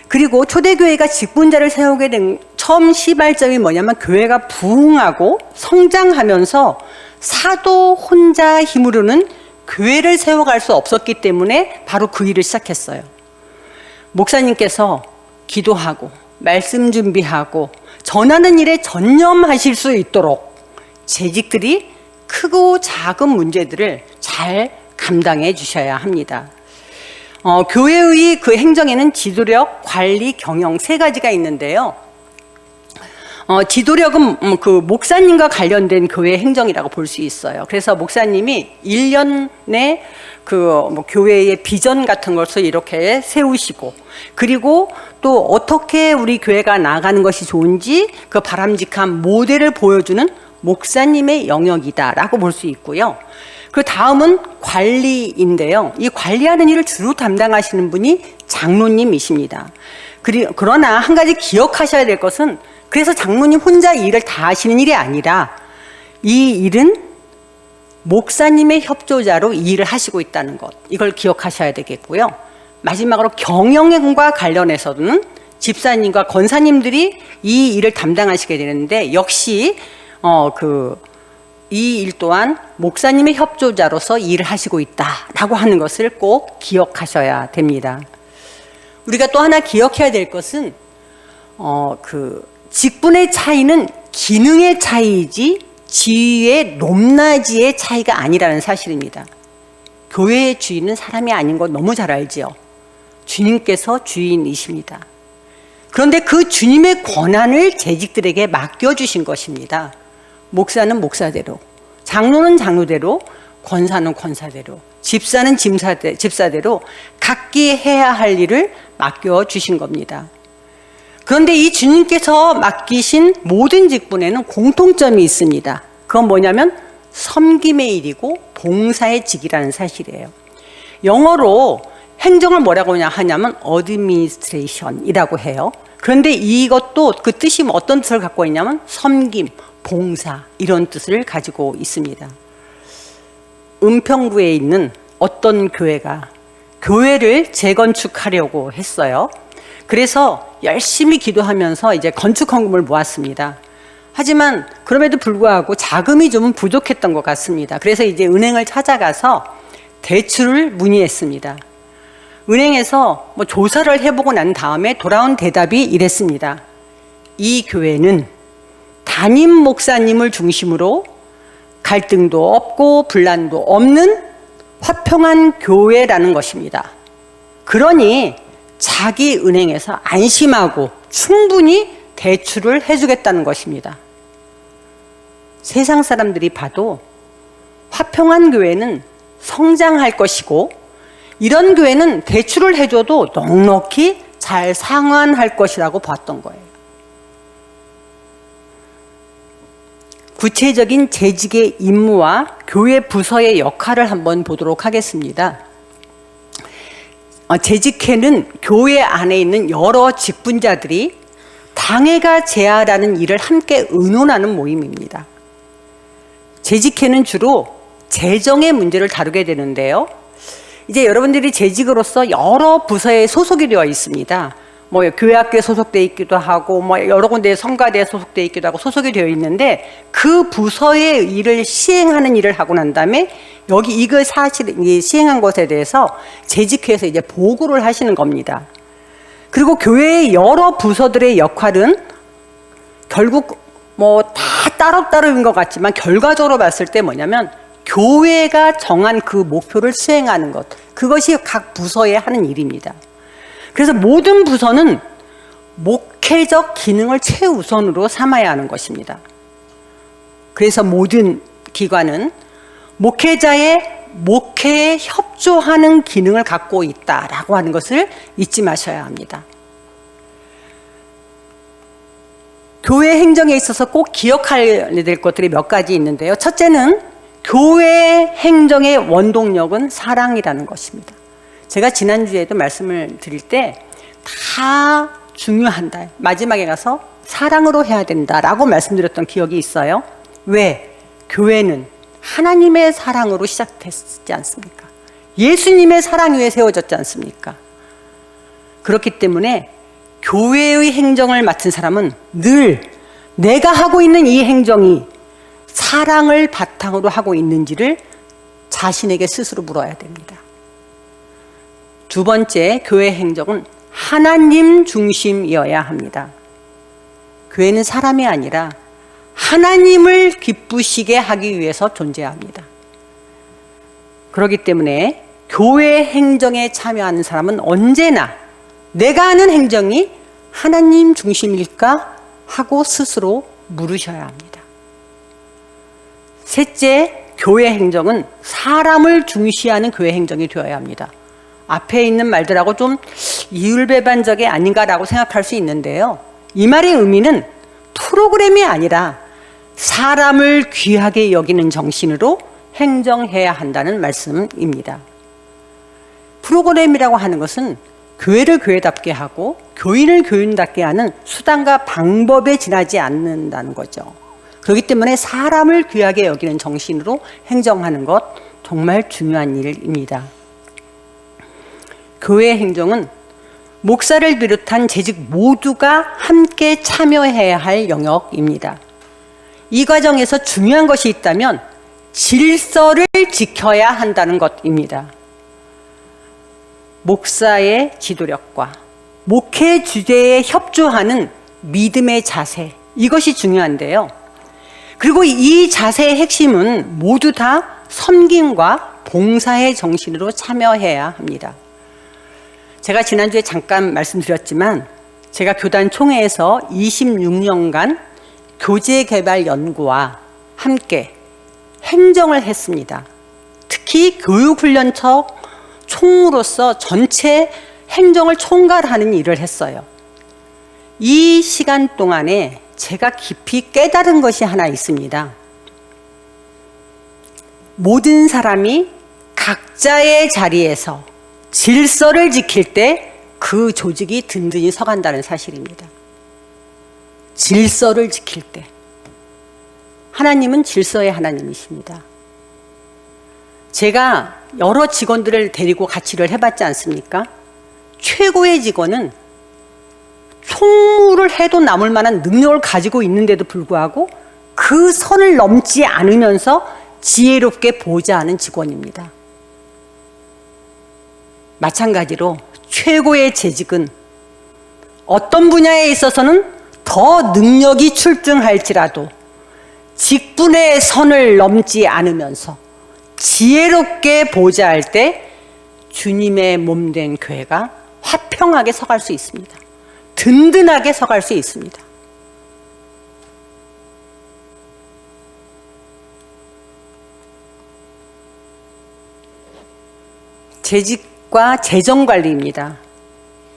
그리고 초대교회가 직분자를 세우게 된 처음 시발점이 뭐냐면 교회가 부흥하고 성장하면서 사도 혼자 힘으로는 교회를 세워갈 수 없었기 때문에 바로 그 일을 시작했어요. 목사님께서 기도하고 말씀 준비하고 전하는 일에 전념하실 수 있도록 재직들이 크고 작은 문제들을 잘 감당해 주셔야 합니다. 교회의 그 행정에는 지도력, 관리, 경영 3가지가 있는데요. 지도력은 그 목사님과 관련된 교회 행정이라고 볼 수 있어요. 그래서 목사님이 1년에 교회의 비전 같은 것을 이렇게 세우시고, 그리고 또 어떻게 우리 교회가 나가는 것이 좋은지 그 바람직한 모델을 보여주는 목사님의 영역이다라고 볼 수 있고요. 그 다음은 관리인데요. 이 관리하는 일을 주로 담당하시는 분이 장로님이십니다. 그러나 한 가지 기억하셔야 될 것은, 그래서 장로님 혼자 이 일을 다 하시는 일이 아니라 이 일은 목사님의 협조자로 이 일을 하시고 있다는 것, 이걸 기억하셔야 되겠고요. 마지막으로 경영과 관련해서는 집사님과 권사님들이 이 일을 담당하시게 되는데, 역시 이 일 또한 목사님의 협조자로서 일을 하시고 있다라고 하는 것을 꼭 기억하셔야 됩니다. 우리가 또 하나 기억해야 될 것은 직분의 차이는 기능의 차이이지 지위의 높낮이의 차이가 아니라는 사실입니다. 교회의 주인은 사람이 아닌 거 너무 잘 알지요. 주님께서 주인이십니다. 그런데 그 주님의 권한을 재직들에게 맡겨주신 것입니다. 목사는 목사대로, 장로는 장로대로, 권사는 권사대로, 집사는 집사대로 각기 해야 할 일을 맡겨주신 겁니다. 그런데 이 주님께서 맡기신 모든 직분에는 공통점이 있습니다. 그건 뭐냐면 섬김의 일이고 봉사의 직이라는 사실이에요. 영어로 행정을 뭐라고 하냐면 administration이라고 해요. 그런데 이것도 그 뜻이 어떤 뜻을 갖고 있냐면 섬김, 봉사, 이런 뜻을 가지고 있습니다. 은평구에 있는 어떤 교회가 교회를 재건축하려고 했어요. 그래서 열심히 기도하면서 이제 건축 헌금을 모았습니다. 하지만 그럼에도 불구하고 자금이 좀 부족했던 것 같습니다. 그래서 이제 은행을 찾아가서 대출을 문의했습니다. 은행에서 조사를 해보고 난 다음에 돌아온 대답이 이랬습니다. 이 교회는 담임 목사님을 중심으로 갈등도 없고 분란도 없는 화평한 교회라는 것입니다. 그러니 자기 은행에서 안심하고 충분히 대출을 해주겠다는 것입니다. 세상 사람들이 봐도 화평한 교회는 성장할 것이고, 이런 교회는 대출을 해줘도 넉넉히 잘 상환할 것이라고 봤던 거예요. 구체적인 재직의 임무와 교회 부서의 역할을 한번 보도록 하겠습니다. 재직회는 교회 안에 있는 여러 직분자들이 당회가 제안하는 일을 함께 의논하는 모임입니다. 재직회는 주로 재정의 문제를 다루게 되는데요. 이제 여러분들이 재직으로서 여러 부서에 소속이 되어 있습니다. 뭐 교회학교에 소속되어 있기도 하고, 뭐 여러 군데 성가대에 소속되어 있기도 하고 소속이 되어 있는데, 그 부서의 일을 시행하는 일을 하고 난 다음에 여기 이거 사실 시행한 것에 대해서 재직회에서 이제 보고를 하시는 겁니다. 그리고 교회의 여러 부서들의 역할은 결국 뭐 다 따로따로인 것 같지만 결과적으로 봤을 때 뭐냐면, 교회가 정한 그 목표를 수행하는 것, 그것이 각 부서에 하는 일입니다. 그래서 모든 부서는 목회적 기능을 최우선으로 삼아야 하는 것입니다. 그래서 모든 기관은 목회자의 목회에 협조하는 기능을 갖고 있다라고 하는 것을 잊지 마셔야 합니다. 교회 행정에 있어서 꼭 기억해야 될 것들이 몇 가지 있는데요. 첫째는 교회 행정의 원동력은 사랑이라는 것입니다. 제가 지난주에도 말씀을 드릴 때 다 중요한다, 마지막에 가서 사랑으로 해야 된다라고 말씀드렸던 기억이 있어요. 왜? 교회는 하나님의 사랑으로 시작됐지 않습니까? 예수님의 사랑 위에 세워졌지 않습니까? 그렇기 때문에 교회의 행정을 맡은 사람은 늘 내가 하고 있는 이 행정이 사랑을 바탕으로 하고 있는지를 자신에게 스스로 물어야 됩니다. 두 번째, 교회 행정은 하나님 중심이어야 합니다. 교회는 사람이 아니라 하나님을 기쁘시게 하기 위해서 존재합니다. 그렇기 때문에 교회 행정에 참여하는 사람은 언제나 내가 하는 행정이 하나님 중심일까 하고 스스로 물으셔야 합니다. 셋째, 교회 행정은 사람을 중시하는 교회 행정이 되어야 합니다. 앞에 있는 말들하고 좀 이율배반적이 아닌가라고 생각할 수 있는데요. 이 말의 의미는 프로그램이 아니라 사람을 귀하게 여기는 정신으로 행정해야 한다는 말씀입니다. 프로그램이라고 하는 것은 교회를 교회답게 하고 교인을 교인답게 하는 수단과 방법에 지나지 않는다는 거죠. 그렇기 때문에 사람을 귀하게 여기는 정신으로 행정하는 것 정말 중요한 일입니다. 교회 행정은 목사를 비롯한 재직 모두가 함께 참여해야 할 영역입니다. 이 과정에서 중요한 것이 있다면 질서를 지켜야 한다는 것입니다. 목사의 지도력과 목회 주제에 협조하는 믿음의 자세, 이것이 중요한데요. 그리고 이 자세의 핵심은 모두 다 섬김과 봉사의 정신으로 참여해야 합니다. 제가 지난주에 잠깐 말씀드렸지만 제가 교단 총회에서 26년간 교제개발 연구와 함께 행정을 했습니다. 특히 교육훈련처 총무로서 전체 행정을 총괄하는 일을 했어요. 이 시간 동안에 제가 깊이 깨달은 것이 하나 있습니다. 모든 사람이 각자의 자리에서 질서를 지킬 때 그 조직이 든든히 서간다는 사실입니다. 질서를 지킬 때. 하나님은 질서의 하나님이십니다. 제가 여러 직원들을 데리고 같이 일을 해봤지 않습니까? 최고의 직원은 총무를 해도 남을 만한 능력을 가지고 있는데도 불구하고 그 선을 넘지 않으면서 지혜롭게 보좌하는 직원입니다. 마찬가지로 최고의 재직은 어떤 분야에 있어서는 더 능력이 출중할지라도 직분의 선을 넘지 않으면서 지혜롭게 보좌할 때 주님의 몸된 교회가 화평하게 서갈 수 있습니다. 든든하게 서갈 수 있습니다. 재직과 재정관리입니다.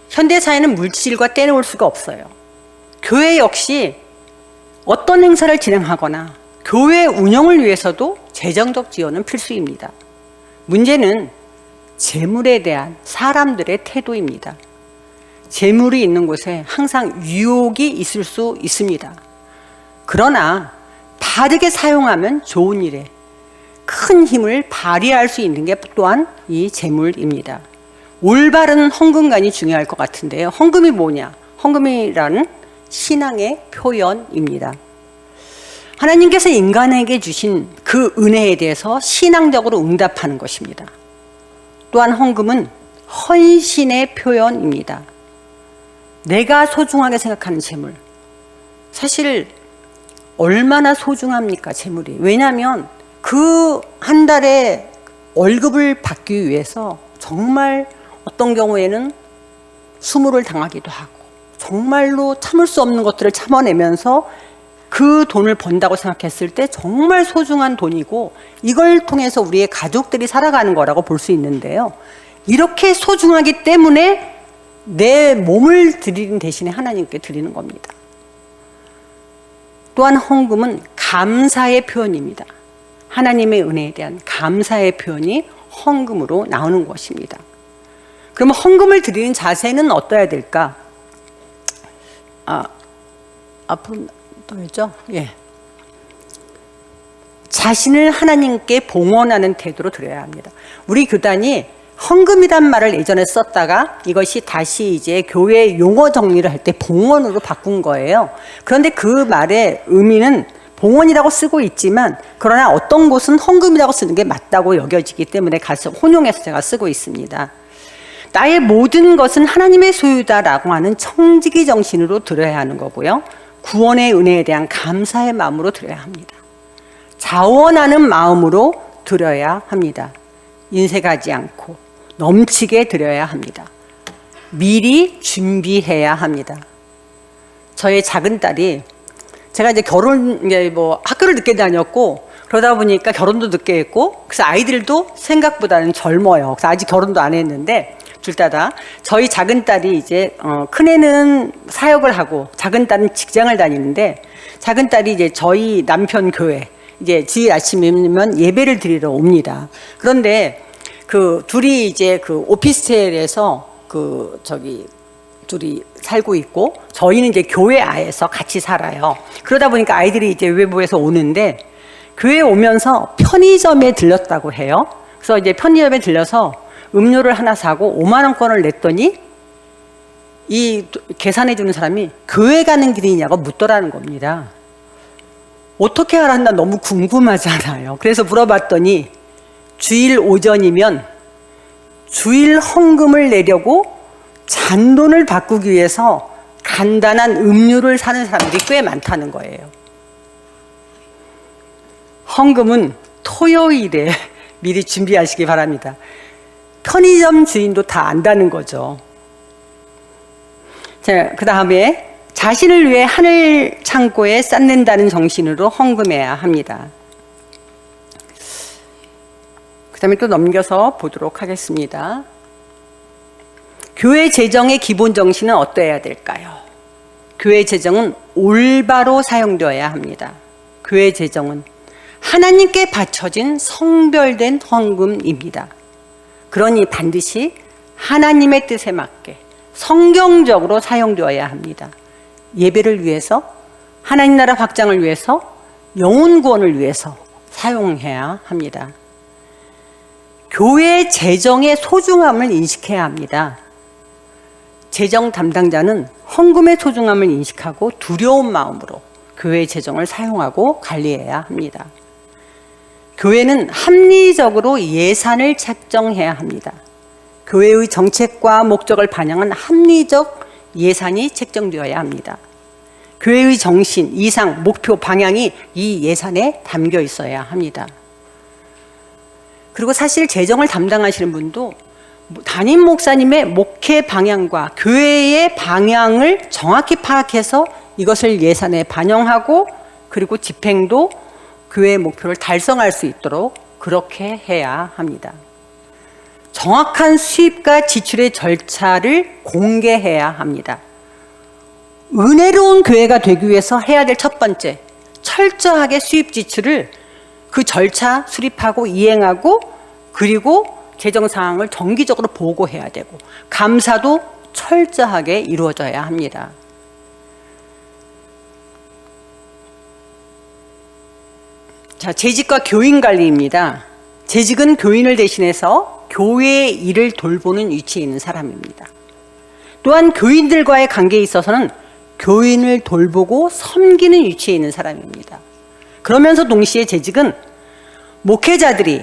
현대사회는 물질과 떼놓을 수가 없어요. 교회 역시 어떤 행사를 진행하거나 교회 운영을 위해서도 재정적 지원은 필수입니다. 문제는 재물에 대한 사람들의 태도입니다. 재물이 있는 곳에 항상 유혹이 있을 수 있습니다. 그러나 바르게 사용하면 좋은 일에 큰 힘을 발휘할 수 있는 게 또한 이 재물입니다. 올바른 헌금관이 중요할 것 같은데요. 헌금이 뭐냐? 헌금이라는 신앙의 표현입니다. 하나님께서 인간에게 주신 그 은혜에 대해서 신앙적으로 응답하는 것입니다. 또한 헌금은 헌신의 표현입니다. 내가 소중하게 생각하는 재물. 사실 얼마나 소중합니까, 재물이? 왜냐하면 그 한 달에 월급을 받기 위해서 정말 어떤 경우에는 수모를 당하기도 하고 정말로 참을 수 없는 것들을 참아내면서 그 돈을 번다고 생각했을 때 정말 소중한 돈이고 이걸 통해서 우리의 가족들이 살아가는 거라고 볼 수 있는데요. 이렇게 소중하기 때문에 내 몸을 드리는 대신에 하나님께 드리는 겁니다. 또한 헌금은 감사의 표현입니다. 하나님의 은혜에 대한 감사의 표현이 헌금으로 나오는 것입니다. 그러면 헌금을 드리는 자세는 어떠해야 될까? 앞으로 또였죠? 예. 자신을 하나님께 봉헌하는 태도로 드려야 합니다. 우리 교단이 헌금이란 말을 예전에 썼다가 이것이 다시 이제 교회 용어 정리를 할 때 봉헌으로 바꾼 거예요. 그런데 그 말의 의미는 봉헌이라고 쓰고 있지만 그러나 어떤 곳은 헌금이라고 쓰는 게 맞다고 여겨지기 때문에 가서 혼용해서 제가 쓰고 있습니다. 나의 모든 것은 하나님의 소유다라고 하는 청지기 정신으로 드려야 하는 거고요. 구원의 은혜에 대한 감사의 마음으로 드려야 합니다. 자원하는 마음으로 드려야 합니다. 인색하지 않고 넘치게 드려야 합니다. 미리 준비해야 합니다. 저의 작은 딸이 제가 이제 학교를 늦게 다녔고 그러다 보니까 결혼도 늦게 했고 그래서 아이들도 생각보다는 젊어요. 그래서 아직 결혼도 안 했는데 둘 다 저희 작은 딸이 이제 큰애는 사역을 하고 작은 딸은 직장을 다니는데 작은 딸이 이제 저희 남편 교회 이제 주일 아침이면 예배를 드리러 옵니다. 그런데 그 둘이 이제 그 오피스텔에서 둘이 살고 있고 저희는 이제 교회 안에서 같이 살아요. 그러다 보니까 아이들이 이제 외부에서 오는데 교회에 오면서 편의점에 들렀다고 해요. 그래서 이제 편의점에 들려서 음료를 하나 사고 5만 원권을 냈더니 이 계산해 주는 사람이 교회 가는 길이냐고 묻더라는 겁니다. 어떻게 알았나 너무 궁금하잖아요. 그래서 물어봤더니 주일 오전이면 주일 헌금을 내려고 잔돈을 바꾸기 위해서 간단한 음료를 사는 사람들이 꽤 많다는 거예요. 헌금은 토요일에 미리 준비하시기 바랍니다. 편의점 주인도 다 안다는 거죠. 자, 그 다음에 자신을 위해 하늘 창고에 쌓는다는 정신으로 헌금해야 합니다. 그 다음에 또 넘겨서 보도록 하겠습니다. 교회 재정의 기본 정신은 어떠해야 될까요? 교회 재정은 올바로 사용되어야 합니다. 교회 재정은 하나님께 바쳐진 성별된 헌금입니다. 그러니 반드시 하나님의 뜻에 맞게 성경적으로 사용되어야 합니다. 예배를 위해서, 하나님 나라 확장을 위해서, 영혼 구원을 위해서 사용해야 합니다. 교회 재정의 소중함을 인식해야 합니다. 재정 담당자는 헌금의 소중함을 인식하고 두려운 마음으로 교회 재정을 사용하고 관리해야 합니다. 교회는 합리적으로 예산을 책정해야 합니다. 교회의 정책과 목적을 반영한 합리적 예산이 책정되어야 합니다. 교회의 정신, 이상, 목표, 방향이 이 예산에 담겨 있어야 합니다. 그리고 사실 재정을 담당하시는 분도 담임 목사님의 목회 방향과 교회의 방향을 정확히 파악해서 이것을 예산에 반영하고 그리고 집행도 교회의 목표를 달성할 수 있도록 그렇게 해야 합니다. 정확한 수입과 지출의 절차를 공개해야 합니다. 은혜로운 교회가 되기 위해서 해야 될 첫 번째, 철저하게 수입 지출을 그 절차 수립하고 이행하고, 그리고 재정 상황을 정기적으로 보고해야 되고, 감사도 철저하게 이루어져야 합니다. 자, 재직과 교인 관리입니다. 재직은 교인을 대신해서 교회의 일을 돌보는 위치에 있는 사람입니다. 또한 교인들과의 관계에 있어서는 교인을 돌보고 섬기는 위치에 있는 사람입니다. 그러면서 동시에 재직은 목회자들이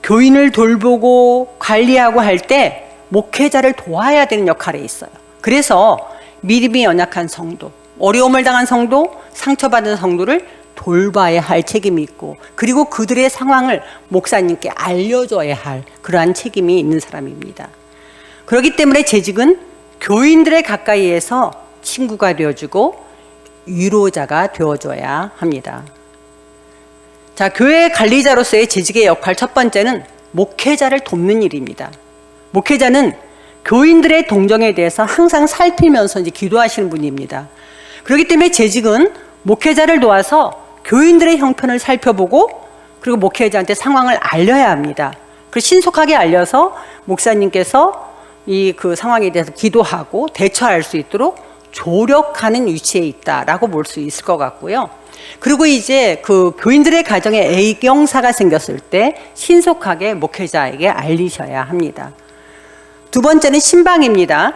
교인을 돌보고 관리하고 할 때 목회자를 도와야 되는 역할에 있어요. 그래서 믿음이 연약한 성도, 어려움을 당한 성도, 상처받은 성도를 돌봐야 할 책임이 있고, 그리고 그들의 상황을 목사님께 알려줘야 할 그러한 책임이 있는 사람입니다. 그렇기 때문에 재직은 교인들의 가까이에서 친구가 되어주고 위로자가 되어줘야 합니다. 자, 교회 관리자로서의 재직의 역할 첫 번째는 목회자를 돕는 일입니다. 목회자는 교인들의 동정에 대해서 항상 살피면서 이제 기도하시는 분입니다. 그렇기 때문에 재직은 목회자를 도와서 교인들의 형편을 살펴보고, 그리고 목회자한테 상황을 알려야 합니다. 그리고 신속하게 알려서 목사님께서 그 상황에 대해서 기도하고 대처할 수 있도록 조력하는 위치에 있다라고 볼 수 있을 것 같고요. 그리고 이제 그 교인들의 가정에 애경사가 생겼을 때 신속하게 목회자에게 알리셔야 합니다. 두 번째는 신방입니다.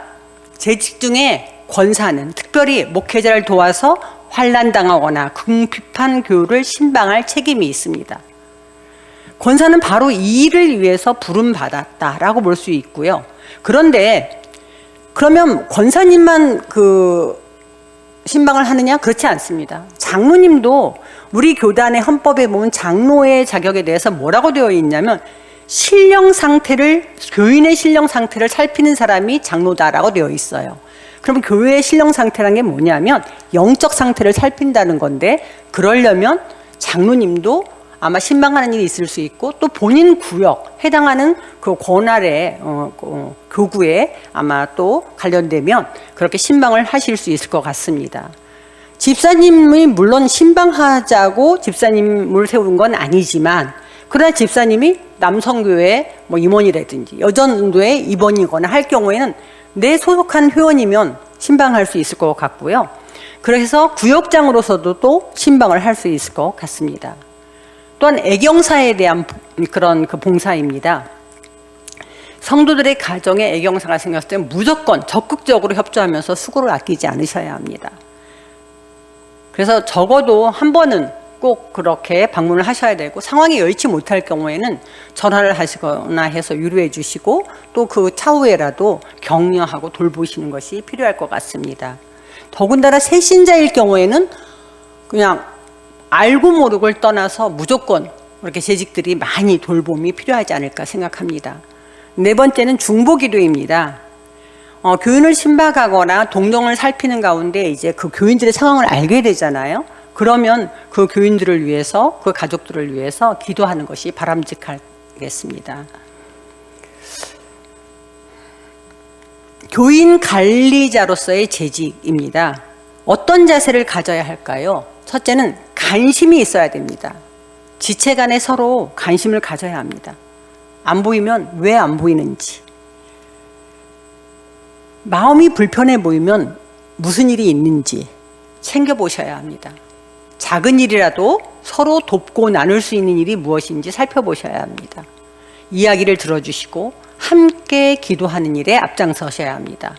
재직 중에 권사는 특별히 목회자를 도와서 환난당하거나 궁핍한 교우를 신방할 책임이 있습니다. 권사는 바로 이 일을 위해서 부름받았다라고 볼 수 있고요. 그런데 그러면 권사님만 신방을 하느냐? 그렇지 않습니다. 장로님도 우리 교단의 헌법에 보면 장로의 자격에 대해서 뭐라고 되어 있냐면, 교인의 신령 상태를 살피는 사람이 장로다라고 되어 있어요. 그럼 교회의 신령 상태라는 게 뭐냐면 영적 상태를 살핀다는 건데, 그러려면 장로님도 아마 신방하는 일이 있을 수 있고, 또 본인 구역 해당하는 그 권할의 교구에 아마 또 관련되면 그렇게 신방을 하실 수 있을 것 같습니다. 집사님이 물론 신방하자고 집사님을 세운 건 아니지만, 그러나 집사님이 남성교회 임원이라든지 여전도의 입원이거나 할 경우에는 내 소속한 회원이면 신방할 수 있을 것 같고요. 그래서 구역장으로서도 또 신방을 할 수 있을 것 같습니다. 또한 애경사에 대한 그런 봉사입니다. 성도들의 가정에 애경사가 생겼을 때 무조건 적극적으로 협조하면서 수고를 아끼지 않으셔야 합니다. 그래서 적어도 한 번은 꼭 그렇게 방문을 하셔야 되고, 상황이 여의치 못할 경우에는 전화를 하시거나 해서 위로해 주시고, 또 그 차후에라도 격려하고 돌보시는 것이 필요할 것 같습니다. 더군다나 새신자일 경우에는 그냥 알고 모르고를 떠나서 무조건 이렇게 재직들이 많이 돌봄이 필요하지 않을까 생각합니다. 네 번째는 중보기도입니다. 교인을 신박하거나 동정을 살피는 가운데 이제 그 교인들의 상황을 알게 되잖아요. 그러면 그 교인들을 위해서, 그 가족들을 위해서 기도하는 것이 바람직하겠습니다. 교인 관리자로서의 재직입니다. 어떤 자세를 가져야 할까요? 첫째는 관심이 있어야 됩니다. 지체 간에 서로 관심을 가져야 합니다. 안 보이면 왜 안 보이는지, 마음이 불편해 보이면 무슨 일이 있는지 챙겨보셔야 합니다. 작은 일이라도 서로 돕고 나눌 수 있는 일이 무엇인지 살펴보셔야 합니다. 이야기를 들어주시고 함께 기도하는 일에 앞장서셔야 합니다.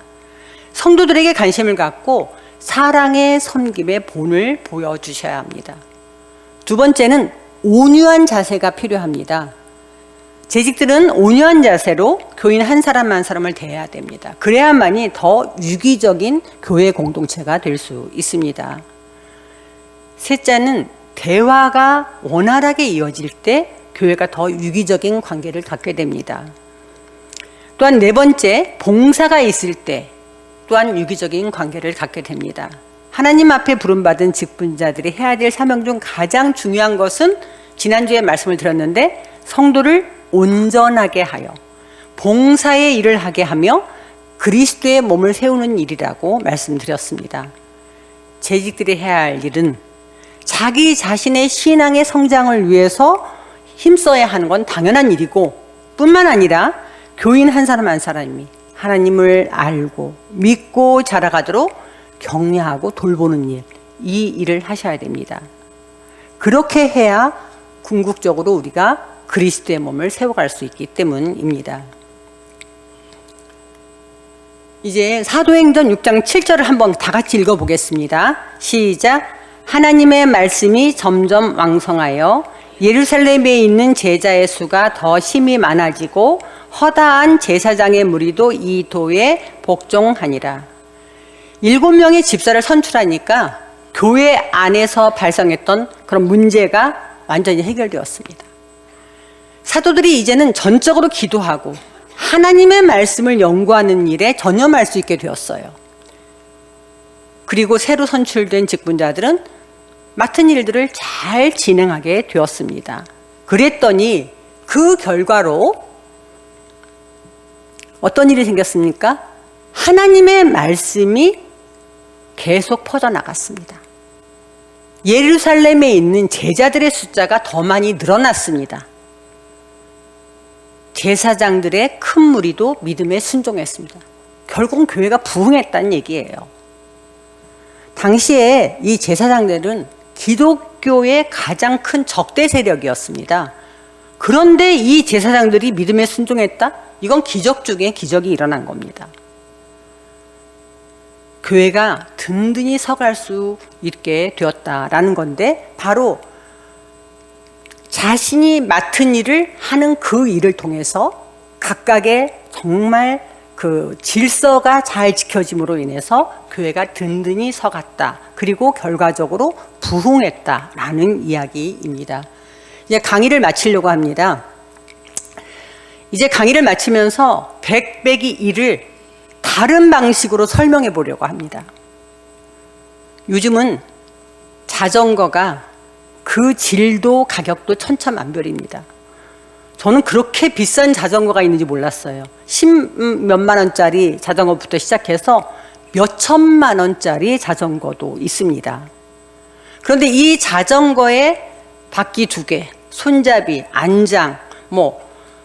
성도들에게 관심을 갖고 사랑의 섬김의 본을 보여주셔야 합니다. 두 번째는 온유한 자세가 필요합니다. 재직들은 온유한 자세로 교인 한 사람 한 사람을 대해야 됩니다. 그래야만이 더 유기적인 교회 공동체가 될 수 있습니다. 셋째는 대화가 원활하게 이어질 때 교회가 더 유기적인 관계를 갖게 됩니다. 또한 네 번째, 봉사가 있을 때 또한 유기적인 관계를 갖게 됩니다. 하나님 앞에 부름받은 직분자들이 해야 될 사명 중 가장 중요한 것은 지난주에 말씀을 드렸는데, 성도를 온전하게 하여 봉사의 일을 하게 하며 그리스도의 몸을 세우는 일이라고 말씀드렸습니다. 재직들이 해야 할 일은 자기 자신의 신앙의 성장을 위해서 힘써야 하는 건 당연한 일이고, 뿐만 아니라 교인 한 사람 한 사람이 하나님을 알고 믿고 자라가도록 격려하고 돌보는 일, 이 일을 하셔야 됩니다. 그렇게 해야 궁극적으로 우리가 그리스도의 몸을 세워갈 수 있기 때문입니다. 이제 사도행전 6장 7절을 한번 다 같이 읽어보겠습니다. 시작. 하나님의 말씀이 점점 왕성하여 예루살렘에 있는 제자의 수가 더 심히 많아지고 허다한 제사장의 무리도 이 도에 복종하니라. 7명의 집사를 선출하니까 교회 안에서 발생했던 그런 문제가 완전히 해결되었습니다. 사도들이 이제는 전적으로 기도하고 하나님의 말씀을 연구하는 일에 전념할 수 있게 되었어요. 그리고 새로 선출된 직분자들은 맡은 일들을 잘 진행하게 되었습니다. 그랬더니 그 결과로 어떤 일이 생겼습니까? 하나님의 말씀이 계속 퍼져나갔습니다. 예루살렘에 있는 제자들의 숫자가 더 많이 늘어났습니다. 제사장들의 큰 무리도 믿음에 순종했습니다. 결국은 교회가 부흥했다는 얘기예요. 당시에 이 제사장들은 기독교의 가장 큰 적대 세력이었습니다. 그런데 이 제사장들이 믿음에 순종했다? 이건 기적 중에 기적이 일어난 겁니다. 교회가 든든히 서갈 수 있게 되었다라는 건데, 바로 자신이 맡은 일을 하는 그 일을 통해서 각각의 정말 그 질서가 잘 지켜짐으로 인해서 교회가 든든히 서갔다. 그리고 결과적으로 부흥했다라는 이야기입니다. 이제 강의를 마치려고 합니다. 이제 강의를 마치면서 100배기 1을 다른 방식으로 설명해 보려고 합니다. 요즘은 자전거가 그 질도 가격도 천차만별입니다. 저는 그렇게 비싼 자전거가 있는지 몰랐어요. 10몇만 원짜리 자전거부터 시작해서 몇천만 원짜리 자전거도 있습니다. 그런데 이 자전거에 바퀴 2개, 손잡이, 안장,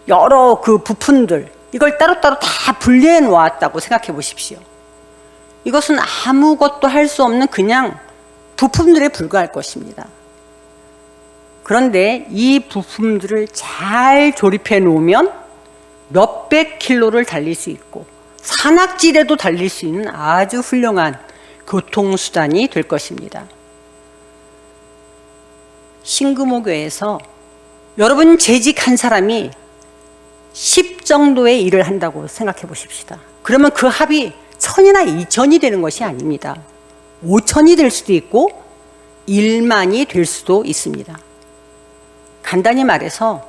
여러 그 부품들, 이걸 따로따로 다 분리해 놓았다고 생각해 보십시오. 이것은 아무것도 할 수 없는 그냥 부품들에 불과할 것입니다. 그런데 이 부품들을 잘 조립해 놓으면 몇백 킬로를 달릴 수 있고 산악지대도 달릴 수 있는 아주 훌륭한 교통수단이 될 것입니다. 신금호교회에서 여러분 재직 한 사람이 10 정도의 일을 한다고 생각해 보십시다. 그러면 그 합이 1000이나 2000이 되는 것이 아닙니다. 5000이 될 수도 있고 1만이 될 수도 있습니다. 간단히 말해서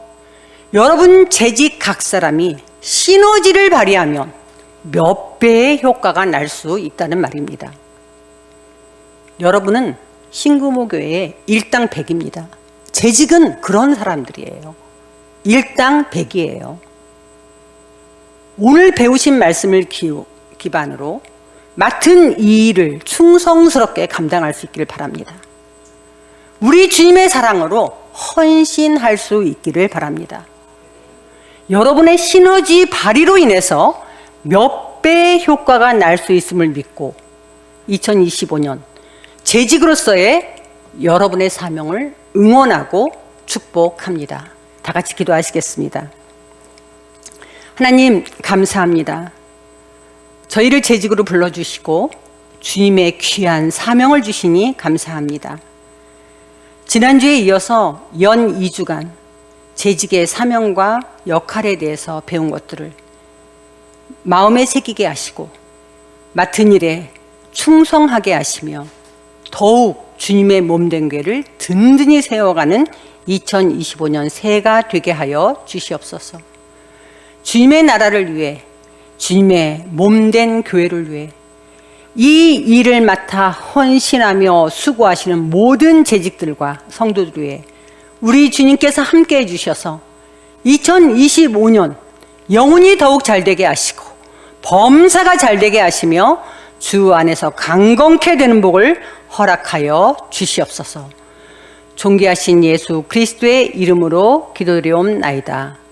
여러분 재직 각 사람이 시너지를 발휘하면 몇 배의 효과가 날 수 있다는 말입니다. 여러분은 신금호교회의 일당 100입니다. 재직은 그런 사람들이에요. 일당 100이에요. 오늘 배우신 말씀을 기반으로 맡은 이 일을 충성스럽게 감당할 수 있기를 바랍니다. 우리 주님의 사랑으로 헌신할 수 있기를 바랍니다. 여러분의 시너지 발휘로 인해서 몇 배의 효과가 날 수 있음을 믿고 2025년 재직으로서의 여러분의 사명을 응원하고 축복합니다. 다 같이 기도하시겠습니다. 하나님 감사합니다. 저희를 재직으로 불러주시고 주님의 귀한 사명을 주시니 감사합니다. 지난주에 이어서 연 2주간 재직의 사명과 역할에 대해서 배운 것들을 마음에 새기게 하시고 맡은 일에 충성하게 하시며 더욱 주님의 몸된 교회를 든든히 세워가는 2025년 새해가 되게 하여 주시옵소서. 주님의 나라를 위해, 주님의 몸된 교회를 위해 이 일을 맡아 헌신하며 수고하시는 모든 재직들과 성도들 위해 우리 주님께서 함께 해주셔서 2025년 영혼이 더욱 잘되게 하시고 범사가 잘되게 하시며 주 안에서 강건케 되는 복을 허락하여 주시옵소서. 존귀하신 예수 그리스도의 이름으로 기도드리옵나이다.